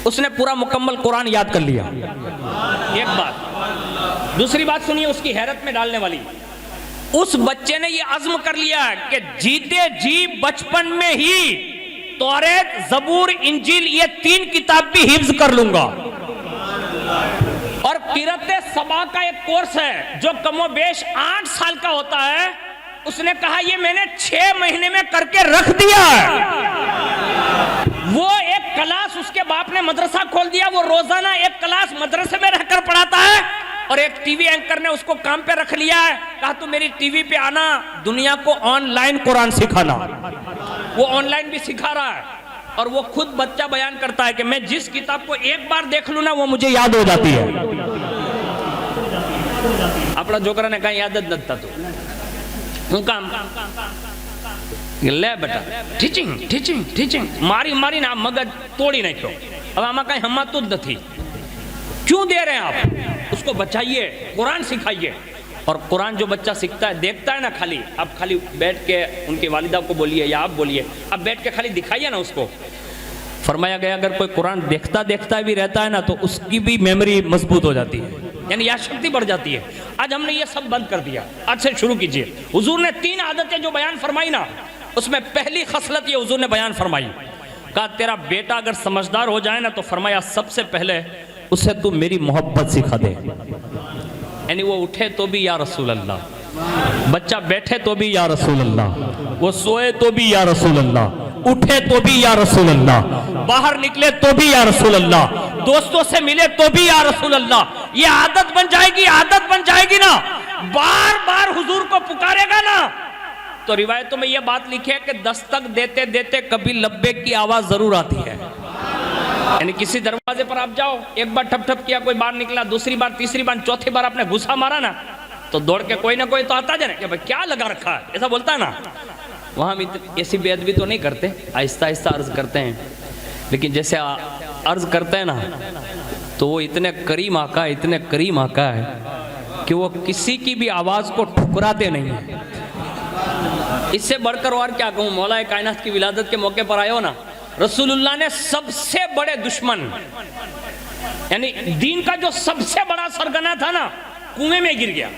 اس نے پورا مکمل قرآن یاد کر لیا۔ ایک بات۔ دوسری بات سنیے اس کی حیرت میں ڈالنے والی، اس بچے نے یہ عزم کر لیا کہ جیتے جی بچپن میں ہی توریت، زبور، انجیل یہ 3 کتاب بھی حفظ کر لوں گا۔ اور قرأت سبا کا ایک کورس ہے جو کم و بیش 8 سال کا ہوتا ہے، اس نے کہا یہ میں نے 6 مہینے میں کر کے رکھ دیا ہے۔ وہ ایک کلاس اس کے باپ نے مدرسہ کھول دیا، وہ روزانہ ایک کلاس مدرسے میں رہ کر پڑھاتا ہے، اور ایک ٹی وی اینکر نے اس کو کام پہ رکھ لیا ہے، کہا تو میری ٹی وی پہ آنا، دنیا کو آن لائن قرآن سکھانا۔ وہ آن لائن بھی سکھا رہا ہے، اور وہ خود بچہ بیان کرتا ہے کہ میں جس کتاب کو ایک بار دیکھ لوں نا وہ مجھے یاد ہو جاتی ہے۔ اپنا جوکرا نے کہا یادت نتا تو کام لے بیٹا ٹیچنگ ماری نا مگج توڑی نہیں کیوں، اب ہمیں کہیں ہمیں تو نہ تھی، کیوں دے رہے ہیں آپ؟ اس کو بچائیے، قرآن سکھائیے۔ اور قرآن جو بچہ سیکھتا ہے، دیکھتا ہے نا، آپ خالی بیٹھ کے ان کی والدہ کو بولیے یا آپ بولیے، اب بیٹھ کے خالی دکھائیے نا اس کو۔ فرمایا گیا اگر کوئی قرآن دیکھتا بھی رہتا ہے نا تو اس کی بھی میموری مضبوط ہو جاتی ہے، یعنی یاد شکتی بڑھ جاتی ہے۔ آج ہم نے یہ سب بند کر دیا، آج سے شروع کیجئے۔ حضور نے 3 عادتیں جو بیان فرمائی نا، اس میں پہلی خصلت یہ حضور نے بیان فرمائی، کہا تیرا بیٹا اگر سمجھدار ہو جائے نا تو فرمایا سب سے پہلے اسے تو میری محبت سکھا دے، یعنی وہ اٹھے تو بھی یا رسول اللہ، بچہ بیٹھے تو بھی یا رسول اللہ، وہ سوئے تو بھی یا رسول اللہ، اٹھے تو بھی یا رسول اللہ، باہر نکلے تو بھی یا رسول اللہ، دوستوں سے ملے تو بھی یا رسول اللہ۔ یہ عادت بن جائے گی نا، بار بار حضور کو پکارے گا نا، تو روایتوں میں یہ بات لکھی ہے کہ دستک دیتے دیتے کبھی لبیک کی آواز ضرور آتی ہے، یعنی کسی دروازے پر آپ جاؤ، ایک بار ٹھپ ٹھپ کیا، کوئی باہر نکلا، دوسری بار، تیسری بار، چوتھی بار آپ نے گھسا مارا نا تو دوڑ کے کوئی نہ کوئی تو آتا جانا کہ بھائی کیا لگا رکھا ہے، ایسا بولتا ہے نا۔ وہاں ہم ایسی بے ادبی تو نہیں کرتے، آہستہ آہستہ عرض کرتے ہیں، لیکن جیسے عرض کرتے ہیں نا تو وہ اتنے کریم آقا ہے کہ وہ کسی کی بھی آواز کو ٹھکراتے نہیں ہیں۔ اس سے بڑھ کر اور کیا کہوں، مولا کائنات کی ولادت کے موقع پر آئے ہو نا، رسول اللہ نے سب سے بڑے دشمن، یعنی دین کا جو سب سے بڑا سرگنا تھا نا، کنویں میں گر گیا،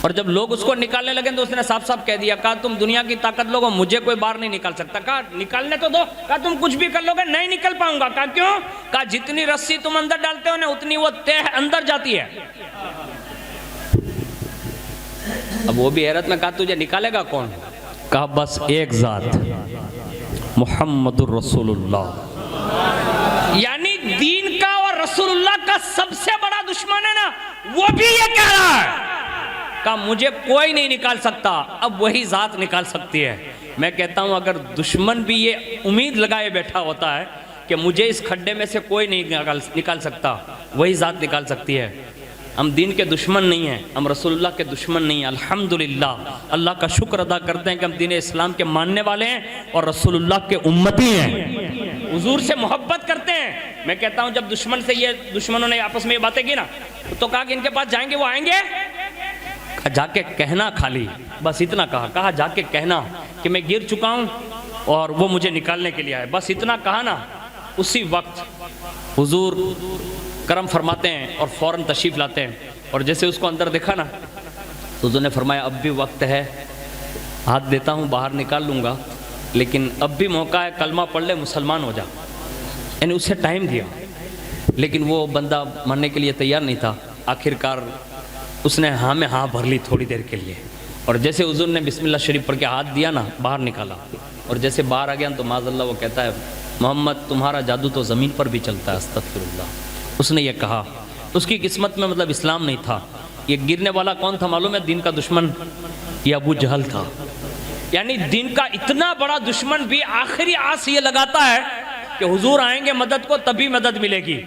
اور جب لوگ اس کو نکالنے لگے تو اس نے صاف صاف کہہ دیا، کہا تم دنیا کی طاقت لوگو، مجھے کوئی باہر نہیں نکال سکتا، کہا نکالنے تو دو، کہا تم کچھ بھی کر لو گے نہیں نکل پاؤں گا، کہا کیوں؟ کہا جتنی رسی تم اندر ڈالتے ہو نا اتنی وہ تہ اندر جاتی ہے۔ اب وہ بھی حیرت میں، کہا تجھے نکالے گا کون؟ کہا بس ایک ذات، محمد الرسول اللہ، یعنی دین کا اور رسول اللہ کا سب سے بڑا دشمن ہے نا، وہ بھی یہ کہہ رہا ہے، کہا مجھے کوئی نہیں نکال سکتا، اب وہی ذات نکال سکتی ہے۔ میں کہتا ہوں اگر دشمن بھی یہ امید لگائے بیٹھا ہوتا ہے کہ مجھے اس کھڈے میں سے کوئی نہیں نکال سکتا، وہی ذات نکال سکتی ہے۔ ہم دین کے دشمن نہیں ہیں، ہم رسول اللہ کے دشمن نہیں ہیں، الحمدللہ اللہ کا شکر ادا کرتے ہیں کہ ہم دین اسلام کے ماننے والے ہیں اور رسول اللہ کے امتی ہیں، حضور سے محبت کرتے ہیں۔ میں کہتا ہوں جب دشمنوں نے آپس میں یہ باتیں کی نا تو کہا کہ ان کے پاس جائیں گے، وہ آئیں گے؟ جا کے کہنا خالی، بس اتنا کہا جا کے کہنا کہ میں گر چکا ہوں اور وہ مجھے نکالنے کے لیے آئے، بس اتنا کہا نا، اسی وقت حضور کرم فرماتے ہیں اور فوراً تشریف لاتے ہیں، اور جیسے اس کو اندر دیکھا نا تو حضور نے فرمایا اب بھی وقت ہے، ہاتھ دیتا ہوں باہر نکال لوں گا، لیکن اب بھی موقع ہے، کلمہ پڑھ لے مسلمان ہو جا. یعنی اسے ٹائم دیا، لیکن وہ بندہ مرنے کے لیے تیار نہیں تھا. آخر کار اس نے ہاں میں ہاں بھر لی تھوڑی دیر کے لیے، اور جیسے حضور نے بسم اللہ شریف پڑھ کے ہاتھ دیا نا، باہر نکالا، اور جیسے باہر آ گیا تو معاذ اللہ وہ کہتا ہے محمد تمہارا جادو تو زمین پر بھی چلتا ہے، استغفر اللہ. اس نے یہ کہا. اس کی قسمت میں مطلب اسلام نہیں تھا. یہ گرنے والا کون تھا معلوم ہے؟ دین کا دشمن، یہ ابو جہل تھا. یعنی دین کا اتنا بڑا دشمن بھی آخری آس یہ لگاتا ہے کہ حضور آئیں گے مدد کو تبھی مدد ملے گی.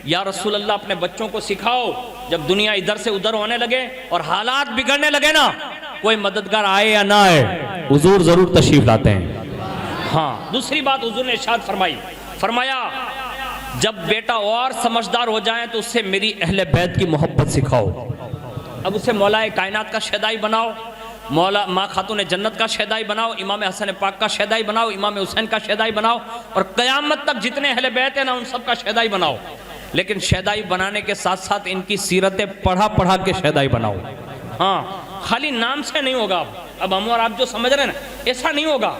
یا رسول اللہ اپنے بچوں کو سکھاؤ جب دنیا ادھر سے ادھر ہونے لگے اور حالات بگڑنے لگے نا، کوئی مددگار آئے یا نہ آئے، حضور ضرور تشریف لاتے ہیں. ہاں دوسری بات حضور نے ارشاد فرمایا جب بیٹا اور سمجھدار ہو جائیں تو اس سے میری اہل بیت کی محبت سکھاؤ. اب اسے مولا کائنات کا شیدائی بناؤ، مولا ماں خاتون جنت کا شیدائی بناؤ، امام حسن پاک کا شیدائی بناؤ، امام حسین کا شیدائی بناؤ، اور قیامت تک جتنے اہل بیت ہیں نا ان سب کا شیدائی بناؤ. لیکن شیدائی بنانے کے ساتھ ساتھ ان کی سیرتیں پڑھا کے شیدائی بناؤ. ہاں خالی نام سے نہیں ہوگا. اب ہم اور آپ جو سمجھ رہے ہیں نا ایسا نہیں ہوگا.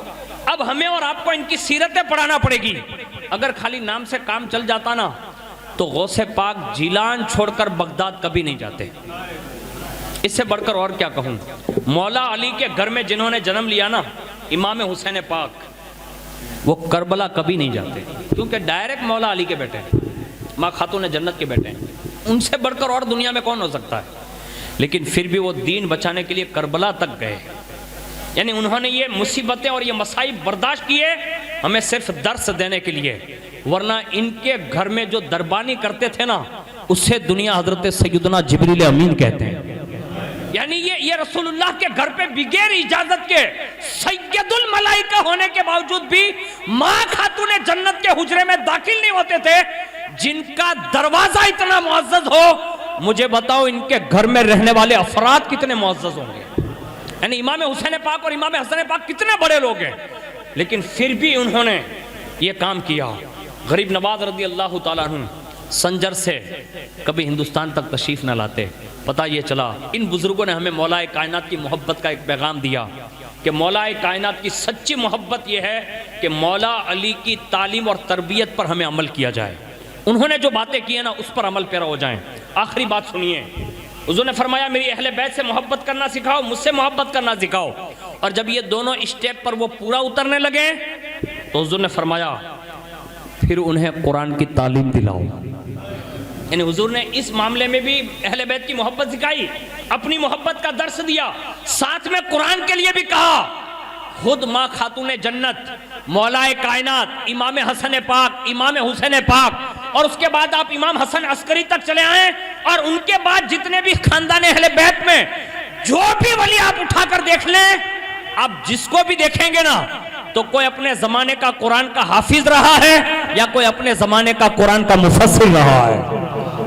اب ہمیں اور آپ کو ان کی سیرتیں پڑھانا پڑے گی. اگر خالی نام سے کام چل جاتا نا تو غوث پاک جیلان چھوڑ کر بغداد کبھی نہیں جاتے. اس سے بڑھ کر اور کیا کہوں، مولا علی کے گھر میں جنہوں نے جنم لیا نا، امام حسین پاک، وہ کربلا کبھی نہیں جاتے، کیونکہ ڈائریکٹ مولا علی کے بیٹے ہیں، ماں خاتون جنت کے بیٹے ہیں. ان سے بڑھ کر اور دنیا میں کون ہو سکتا ہے؟ لیکن پھر بھی وہ دین بچانے کے لیے کربلا تک گئے. یعنی انہوں نے یہ مصیبتیں اور یہ مصائب برداشت کیے ہمیں صرف درس دینے کے لیے، ورنہ ان کے گھر میں جو دربانی کرتے تھے نا اسے دنیا حضرت سیدنا جبریل امین کہتے ہیں. یعنی یہ رسول اللہ کے گھر پہ بغیر اجازت کے سید الملائکہ ہونے کے باوجود بھی ماں خاتون جنت کے حجرے میں داخل نہیں ہوتے تھے. جن کا دروازہ اتنا معزز ہو، مجھے بتاؤ ان کے گھر میں رہنے والے افراد کتنے معزز ہوں گے. یعنی امام حسین پاک اور امام حسن پاک کتنے بڑے لوگ ہیں، لیکن پھر بھی انہوں نے یہ کام کیا. غریب نواز رضی اللہ تعالیٰ عنہ سنجر سے کبھی ہندوستان تک تشریف نہ لاتے. پتہ یہ چلا ان بزرگوں نے ہمیں مولا کائنات کی محبت کا ایک پیغام دیا کہ مولا کائنات کی سچی محبت یہ ہے کہ مولا علی کی تعلیم اور تربیت پر ہمیں عمل کیا جائے. انہوں نے جو باتیں کی ہیں نا اس پر عمل پیرا ہو جائیں. آخری بات سنیے، حضور نے فرمایا میری اہل بیت سے محبت کرنا سکھاؤ، مجھ سے محبت کرنا سکھاؤ. اور جب یہ دونوں اسٹیپ پر وہ پورا اترنے لگے تو حضور نے فرمایا پھر انہیں قرآن کی تعلیم دلاؤ. یعنی حضور نے اس معاملے میں بھی اہل بیت کی محبت سکھائی، اپنی محبت کا درس دیا، ساتھ میں قرآن کے لیے بھی کہا. خود ماں خاتون جنت، مولا کائنات، امام حسن پاک، امام حسین پاک، اور اس کے بعد آپ امام حسن عسکری تک چلے آئیں، اور ان کے بعد جتنے بھی خاندان اہل بیت میں جو بھی ولی آپ اٹھا کر دیکھ لیں، آپ جس کو بھی دیکھیں گے نا تو کوئی اپنے زمانے کا قرآن کا حافظ رہا ہے یا کوئی اپنے زمانے کا قرآن کا مفسر رہا ہے.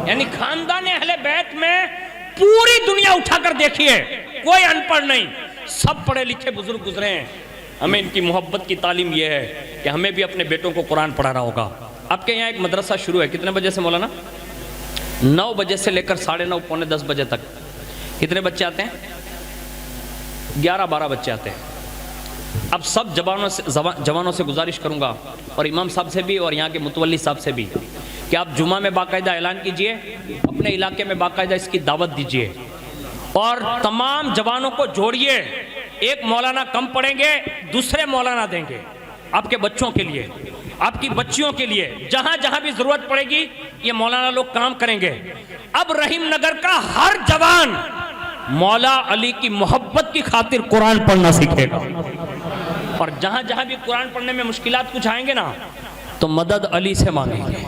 یعنی خاندان اہل بیت میں پوری دنیا اٹھا کر دیکھیے کوئی ان پڑھ نہیں، سب پڑھے لکھے بزرگ گزرے ہیں. ہمیں ان کی محبت کی تعلیم یہ ہے کہ ہمیں بھی اپنے بیٹوں کو قرآن پڑھانا ہوگا. آپ کے یہاں ایک مدرسہ شروع ہے، کتنے بجے سے مولانا؟ 9 بجے سے لے کر 9:30 پونے 10 بجے تک. کتنے بچے آتے ہیں؟ 11-12 بچے آتے ہیں. اب سب جوانوں سے گزارش کروں گا، اور امام صاحب سے بھی اور یہاں کے متولی صاحب سے بھی، کہ آپ جمعہ میں باقاعدہ اعلان کیجئے، اپنے علاقے میں باقاعدہ اس کی دعوت دیجئے، اور تمام جوانوں کو جوڑیے. ایک مولانا کم پڑھیں گے، دوسرے مولانا دیں گے آپ کے بچوں کے لیے، آپ کی بچیوں کے لیے، جہاں جہاں بھی ضرورت پڑے گی یہ مولانا لوگ کام کریں گے. اب رحیم نگر کا ہر جوان مولا علی کی محبت کی خاطر قرآن پڑھنا سیکھے گا، اور جہاں جہاں بھی قرآن پڑھنے میں مشکلات کچھ آئیں گے نا تو مدد علی سے مانگیں گے،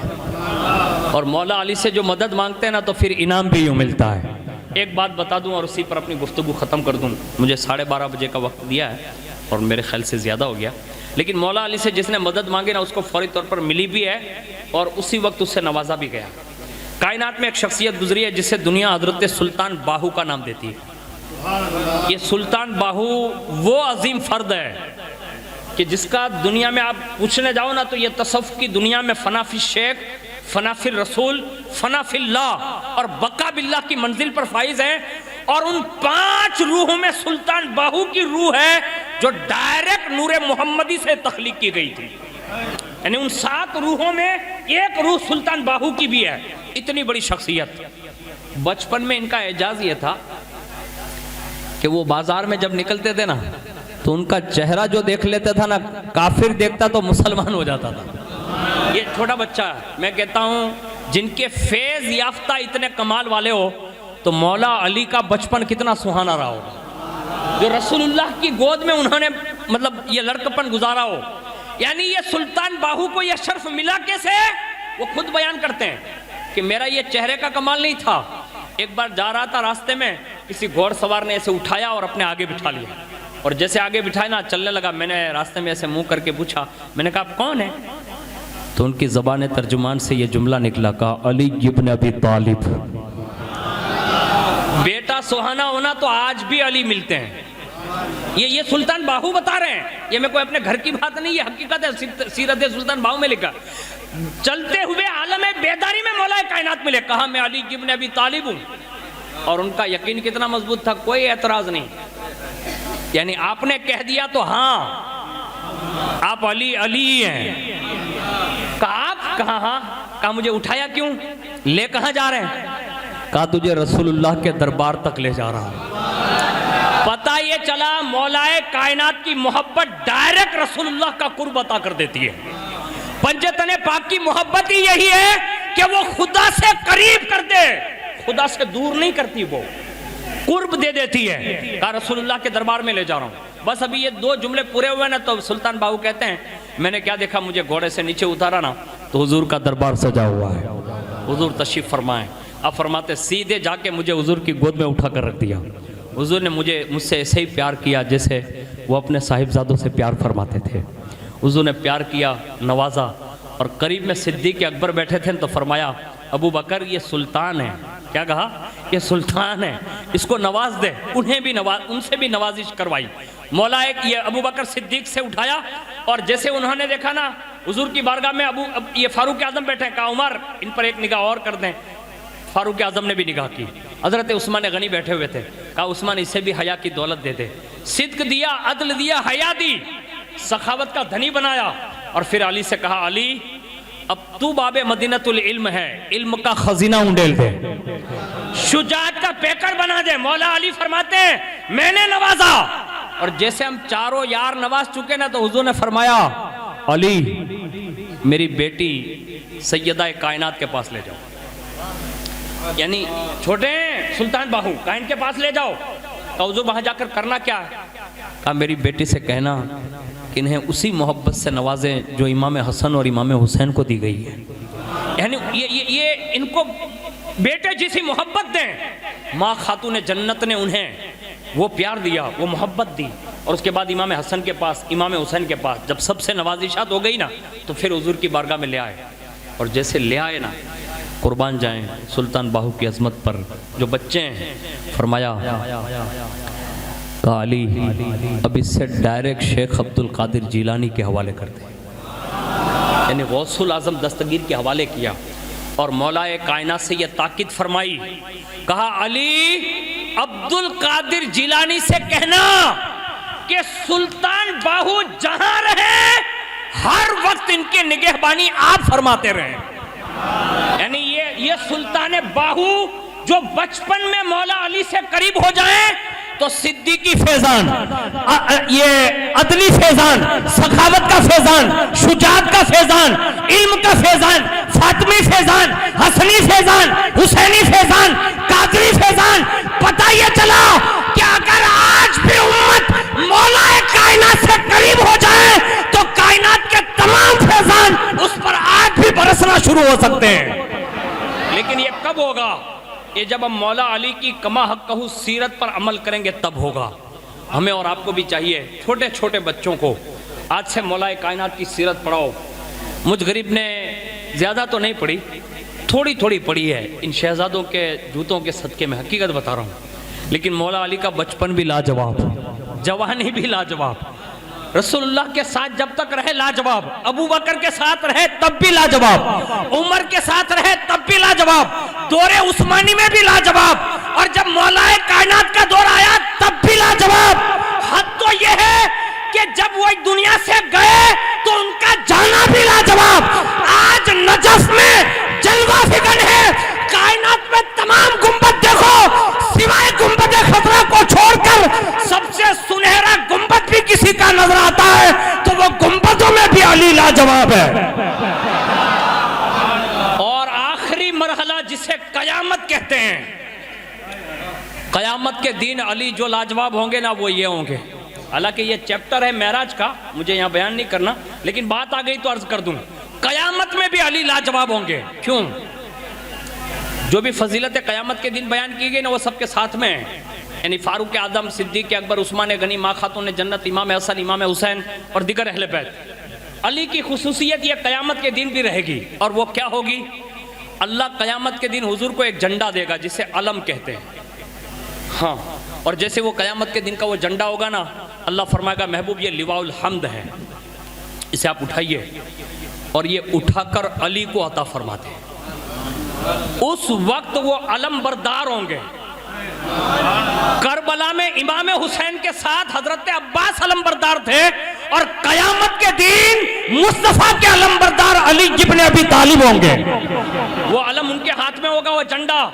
اور مولا علی سے جو مدد مانگتے ہیں نا تو پھر انعام بھی یوں ملتا ہے. ایک بات بتا دوں اور اسی پر اپنی گفتگو ختم کر دوں. مجھے 12:30 بجے کا وقت دیا ہے اور میرے خیال سے زیادہ ہو گیا، لیکن مولا علی سے جس نے مدد مانگے نا اس کو فوری طور پر ملی بھی ہے اور اسی وقت اس سے نوازا بھی گیا. کائنات میں ایک شخصیت گزری ہے جسے دنیا حضرت سلطان باہو کا نام دیتی ہے. یہ سلطان باہو وہ عظیم فرد ہے کہ جس کا دنیا میں آپ پوچھنے جاؤ نا تو یہ تصوف کی دنیا میں فنا فی الشیخ، فنا فی الرسول، فنا فی اللہ اور بقا باللہ کی منزل پر فائز ہے. اور ان 5 روحوں میں سلطان باہو کی روح ہے جو ڈائریکٹ نور محمدی سے تخلیق کی گئی تھی. یعنی ان 7 روحوں میں ایک روح سلطان باہو کی بھی ہے. اتنی بڑی شخصیت. بچپن میں ان کا اعجاز یہ تھا کہ وہ بازار میں جب نکلتے تھے نا تو ان کا چہرہ جو دیکھ لیتا تھا نا، کافر دیکھتا تو مسلمان ہو جاتا تھا. یہ چھوٹا بچہ، میں کہتا ہوں جن کے فیض یافتہ اتنے کمال والے ہو تو مولا علی کا بچپن کتنا سہانا رہا ہو، جو رسول اللہ کی گود میں انہوں نے مطلب یہ لڑکپن گزارا ہو. یعنی یہ سلطان باہو کو یہ شرف ملا کیسے؟ وہ خود بیان کرتے ہیں کہ میرا یہ چہرے کا کمال نہیں تھا. ایک بار جا رہا تھا راستے میں، کسی گھوڑ سوار نے اسے اٹھایا اور اپنے آگے بٹھا لیا، اور جیسے آگے بٹھایا نا چلنے لگا. میں نے راستے میں ایسے منہ کر کے پوچھا، میں نے کہا آپ کون ہیں؟ تو ان کی زبان ترجمان سے یہ جملہ نکلا، کہا علی ابن ابی طالب. بیٹا سہانا ہونا تو آج بھی علی ملتے ہیں. یہ سلطان باہو بتا رہے ہیں، یہ میں کوئی اپنے گھر کی بات نہیں، یہ حقیقت ہے. سیرت سلطان باہو میں لکھا. چلتے ہوئے عالم بیداری میں مولا کائنات ملے، کہا میں علی ابن ابی طالب ہوں. اور ان کا یقین کتنا مضبوط تھا، کوئی اعتراض نہیں. یعنی آپ نے کہہ دیا تو ہاں آپ علی ہیں. کہا آپ کہاں؟ ہاں. کہا مجھے اٹھایا کیوں؟ لے کہاں جا رہے ہیں؟ کہا تجھے رسول اللہ کے دربار تک لے جا رہا ہوں. پتہ یہ چلا مولا کائنات کی محبت ڈائریکٹ رسول اللہ کا قرب عطا کر دیتی ہے. پنجتن پاک کی محبت ہی یہی ہے کہ وہ خدا سے قریب کر دے، خدا سے دور نہیں کرتی، وہ قرب دے دیتی ہے. کہا رسول اللہ کے دربار میں لے جا رہا ہوں. بس ابھی یہ 2 جملے پورے ہوئے نا تو سلطان باہو کہتے ہیں میں نے کیا دیکھا، مجھے گھوڑے سے نیچے اتارا نا تو حضور کا دربار سجا ہوا ہے، حضور تشریف فرمائیں. اب فرماتے سیدھے جا کے مجھے حضور کی گود میں اٹھا کر رکھ دیا. حضور نے مجھ سے ایسے ہی پیار کیا جیسے وہ اپنے صاحبزادوں سے پیار فرماتے تھے. حضور نے پیار کیا، نوازا. اور قریب میں صدیق اکبر بیٹھے تھے تو فرمایا ابو بکر یہ سلطان ہے. کیا کہا؟ یہ سلطان ہے، اس کو نواز دے. ان سے بھی نوازش کروائی. مولا یہ ابو بکر صدیق سے اٹھایا، اور جیسے انہوں نے دیکھا نا حضور کی بارگاہ میں یہ فاروق اعظم بیٹھے ہیں، کہا عمر ان پر ایک نگاہ اور کر دیں. فاروق اعظم نے بھی نگاہ کی. حضرت عثمان غنی بیٹھے ہوئے تھے، کہا عثمان اسے بھی حیا کی دولت دے دے. صدق دیا، عدل دیا، حیا دی، سخاوت کا دھنی بنایا. اور پھر علی سے کہا علی اب تو باب مدینۃ العلم ہے، علم کا خزینہ انڈیل دے، شجاعت کا پیکر بنا دے. مولا علی فرماتے ہیں میں نے نوازا، اور جیسے ہم چاروں یار نواز چکے نا تو حضور نے فرمایا علی میری بیٹی سیدہ کائنات کے پاس لے جاؤ. یعنی چھوٹے سلطان باہو کائن کے پاس لے جاؤ. کہا حضور وہاں جا کر کرنا کیا ہے؟ کہا میری بیٹی سے کہنا کہ انہیں اسی محبت سے نوازیں جو امام حسن اور امام حسین کو دی گئی ہے. یعنی یہ ان کو بیٹے جیسی محبت دیں. ماں خاتون جنت نے انہیں وہ پیار دیا، وہ محبت دی. اور اس کے بعد امام حسن کے پاس، امام حسین کے پاس جب سب سے نوازشات ہو گئی نا تو پھر حضور کی بارگاہ میں لے آئے. اور جیسے لے آئے نا قربان جائیں سلطان باہو کی عظمت پر. جو بچے ہیں فرمایا کہا علی اب اس سے ڈائریکٹ شیخ عبد القادر جیلانی کے حوالے کر دیں. یعنی غوث الاعظم دستگیر کے حوالے کیا. اور مولا کائنات سے یہ تاکید فرمائی، کہا علی عبد القادر جیلانی سے کہنا کہ سلطان باہو جہاں رہے ہر وقت ان کی نگہبانی آپ فرماتے رہے. یعنی یہ سلطان باہو جو بچپن میں مولا علی سے قریب ہو جائیں تو صدیقی فیضان، یہ عدلی فیضان، سخاوت کا فیضان، شجاعت کا فیضان، علم کا فیضان، فاطمی فیضان، حسنی فیضان، حسینی فیضان، قادری فیضان. پتہ یہ چلا کہ اگر آج بھی امت مولا کائنات سے قریب ہو جائے تو کائنات کے تمام فیضان اس پر آج بھی برسنا شروع ہو سکتے ہیں. لیکن یہ کب ہوگا؟ یہ جب ہم مولا علی کی کما حق کہو سیرت پر عمل کریں گے تب ہوگا. ہمیں اور آپ کو بھی چاہیے چھوٹے چھوٹے بچوں کو آج سے مولا کائنات کی سیرت پڑھاؤ. مجھ غریب نے زیادہ تو نہیں پڑھی، تھوڑی تھوڑی پڑھی ہے ان شہزادوں کے جوتوں کے صدقے میں، حقیقت بتا رہا ہوں. لیکن مولا علی کا بچپن بھی لاجواب، جوانی بھی لاجواب، رسول اللہ کے ساتھ جب تک رہے لاجواب، ابو بکر کے ساتھ رہے تب بھی لاجواب، عمر کے ساتھ رہے تب بھی لاجواب، دور عثمانی میں بھی لاجواب، اور جب مولا کائنات کا دور آیا تب بھی لاجواب. حد تو یہ ہے جب وہ دنیا سے گئے تو ان کا جانا بھی لاجواب. آج نجف میں جلوہ فکن ہے. کائنات میں تمام گنبد دیکھو, سوائے گنبد خضرا کو چھوڑ کر سب سے سنہرا گنبد بھی کسی کا نظر آتا ہے تو وہ گنبدوں میں بھی علی لاجواب ہے. اور آخری مرحلہ جسے قیامت کہتے ہیں, قیامت کے دن علی جو لاجواب ہوں گے نا وہ یہ ہوں گے. حالانکہ یہ چیپٹر ہے معراج کا, مجھے یہاں بیان نہیں کرنا, لیکن بات آ گئی تو عرض کر دوں. قیامت میں بھی علی لاجواب ہوں گے. کیوں؟ جو بھی فضیلت قیامت کے دن بیان کی گئی نا وہ سب کے ساتھ میں ہیں. یعنی فاروق اعظم, صدیق اکبر, عثمان غنی, ماں خاتون جنت, امام حسن, امام حسین اور دیگر اہل بیت. علی کی خصوصیت یہ قیامت کے دن بھی رہے گی. اور وہ کیا ہوگی؟ اللہ قیامت کے دن حضور کو ایک جھنڈا دے گا جسے علم کہتے ہیں. ہاں, اور جیسے وہ قیامت کے دن کا وہ جھنڈا ہوگا نا, اللہ فرمائے گا محبوب یہ لواء الحمد ہے, اسے آپ اٹھائیے, اور یہ اٹھا کر علی کو عطا فرماتے ہیں. اس وقت وہ علم بردار ہوں گے. کربلا میں امام حسین کے ساتھ حضرت عباس علم بردار تھے, اور قیامت کے دن مصطفیٰ کے علم بردار علی ابن ابی طالب ہوں گے. وہ علم ان کے ہاتھ میں ہوگا, وہ جھنڈا,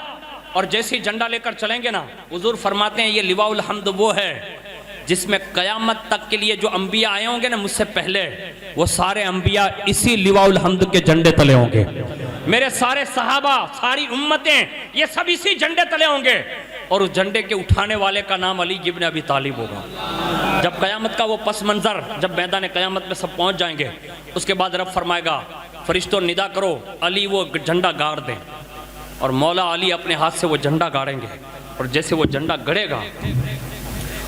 اور جیسے جھنڈا لے کر چلیں گے نا, حضور فرماتے ہیں یہ لواء الحمد وہ ہے جس میں قیامت تک کے لیے جو انبیاء آئے ہوں گے نا مجھ سے پہلے, وہ سارے انبیاء اسی لواء الحمد کے جھنڈے تلے ہوں گے. میرے سارے صحابہ, ساری امتیں, یہ سب اسی جھنڈے تلے ہوں گے, اور اس جھنڈے کے اٹھانے والے کا نام علی ابن ابی طالب ہوگا. جب قیامت کا وہ پس منظر, جب میدان قیامت میں سب پہنچ جائیں گے, اس کے بعد رب فرمائے گا فرشتوں ندا کرو علی وہ جھنڈا گاڑ دیں, اور مولا علی اپنے ہاتھ سے وہ جھنڈا گاڑیں گے, اور جیسے وہ جھنڈا گڑے گا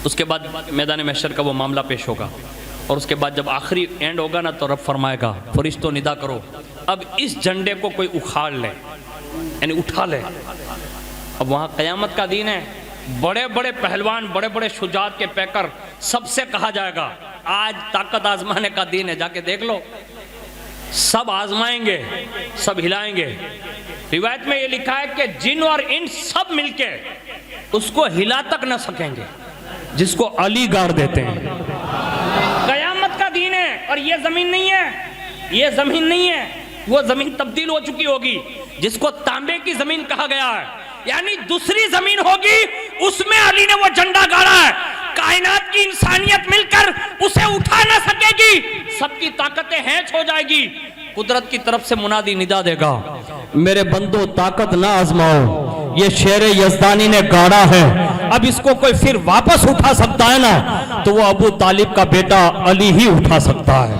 اس کے بعد میدان محشر کا وہ معاملہ پیش ہوگا. اور اس کے بعد جب آخری اینڈ ہوگا نا تو رب فرمائے گا فرشتوں ندا کرو اب اس جھنڈے کو کوئی اکھاڑ لے, یعنی اٹھا لے. اب وہاں قیامت کا دن ہے, بڑے بڑے پہلوان, بڑے بڑے شجاعت کے پیکر, سب سے کہا جائے گا آج طاقت آزمانے کا دن ہے, جا کے دیکھ لو. سب آزمائیں گے, سب ہلائیں گے. روایت میں یہ لکھا ہے کہ جن اور ان سب مل کے اس کو ہلا تک نہ سکیں گے جس کو علی گاڑ دیتے ہیں. قیامت کا دین ہے, اور یہ زمین نہیں ہے, یہ زمین نہیں ہے, وہ زمین تبدیل ہو چکی ہوگی جس کو تانبے کی زمین کہا گیا ہے. یعنی دوسری زمین ہوگی, اس میں علی نے وہ جھنڈا گاڑا ہے. کائنات کی انسانیت مل کر اسے اٹھا نہ سکے گی, سب کی طاقتیں ہینچ ہو جائے گی. قدرت کی طرف سے منادی ندا دے گا میرے بندو طاقت نہ آزماؤ, یہ شیر یزدانی نے گاڑا ہے, اب اس کو کوئی پھر واپس اٹھا سکتا ہے نا تو وہ ابو طالب کا بیٹا علی ہی اٹھا سکتا ہے.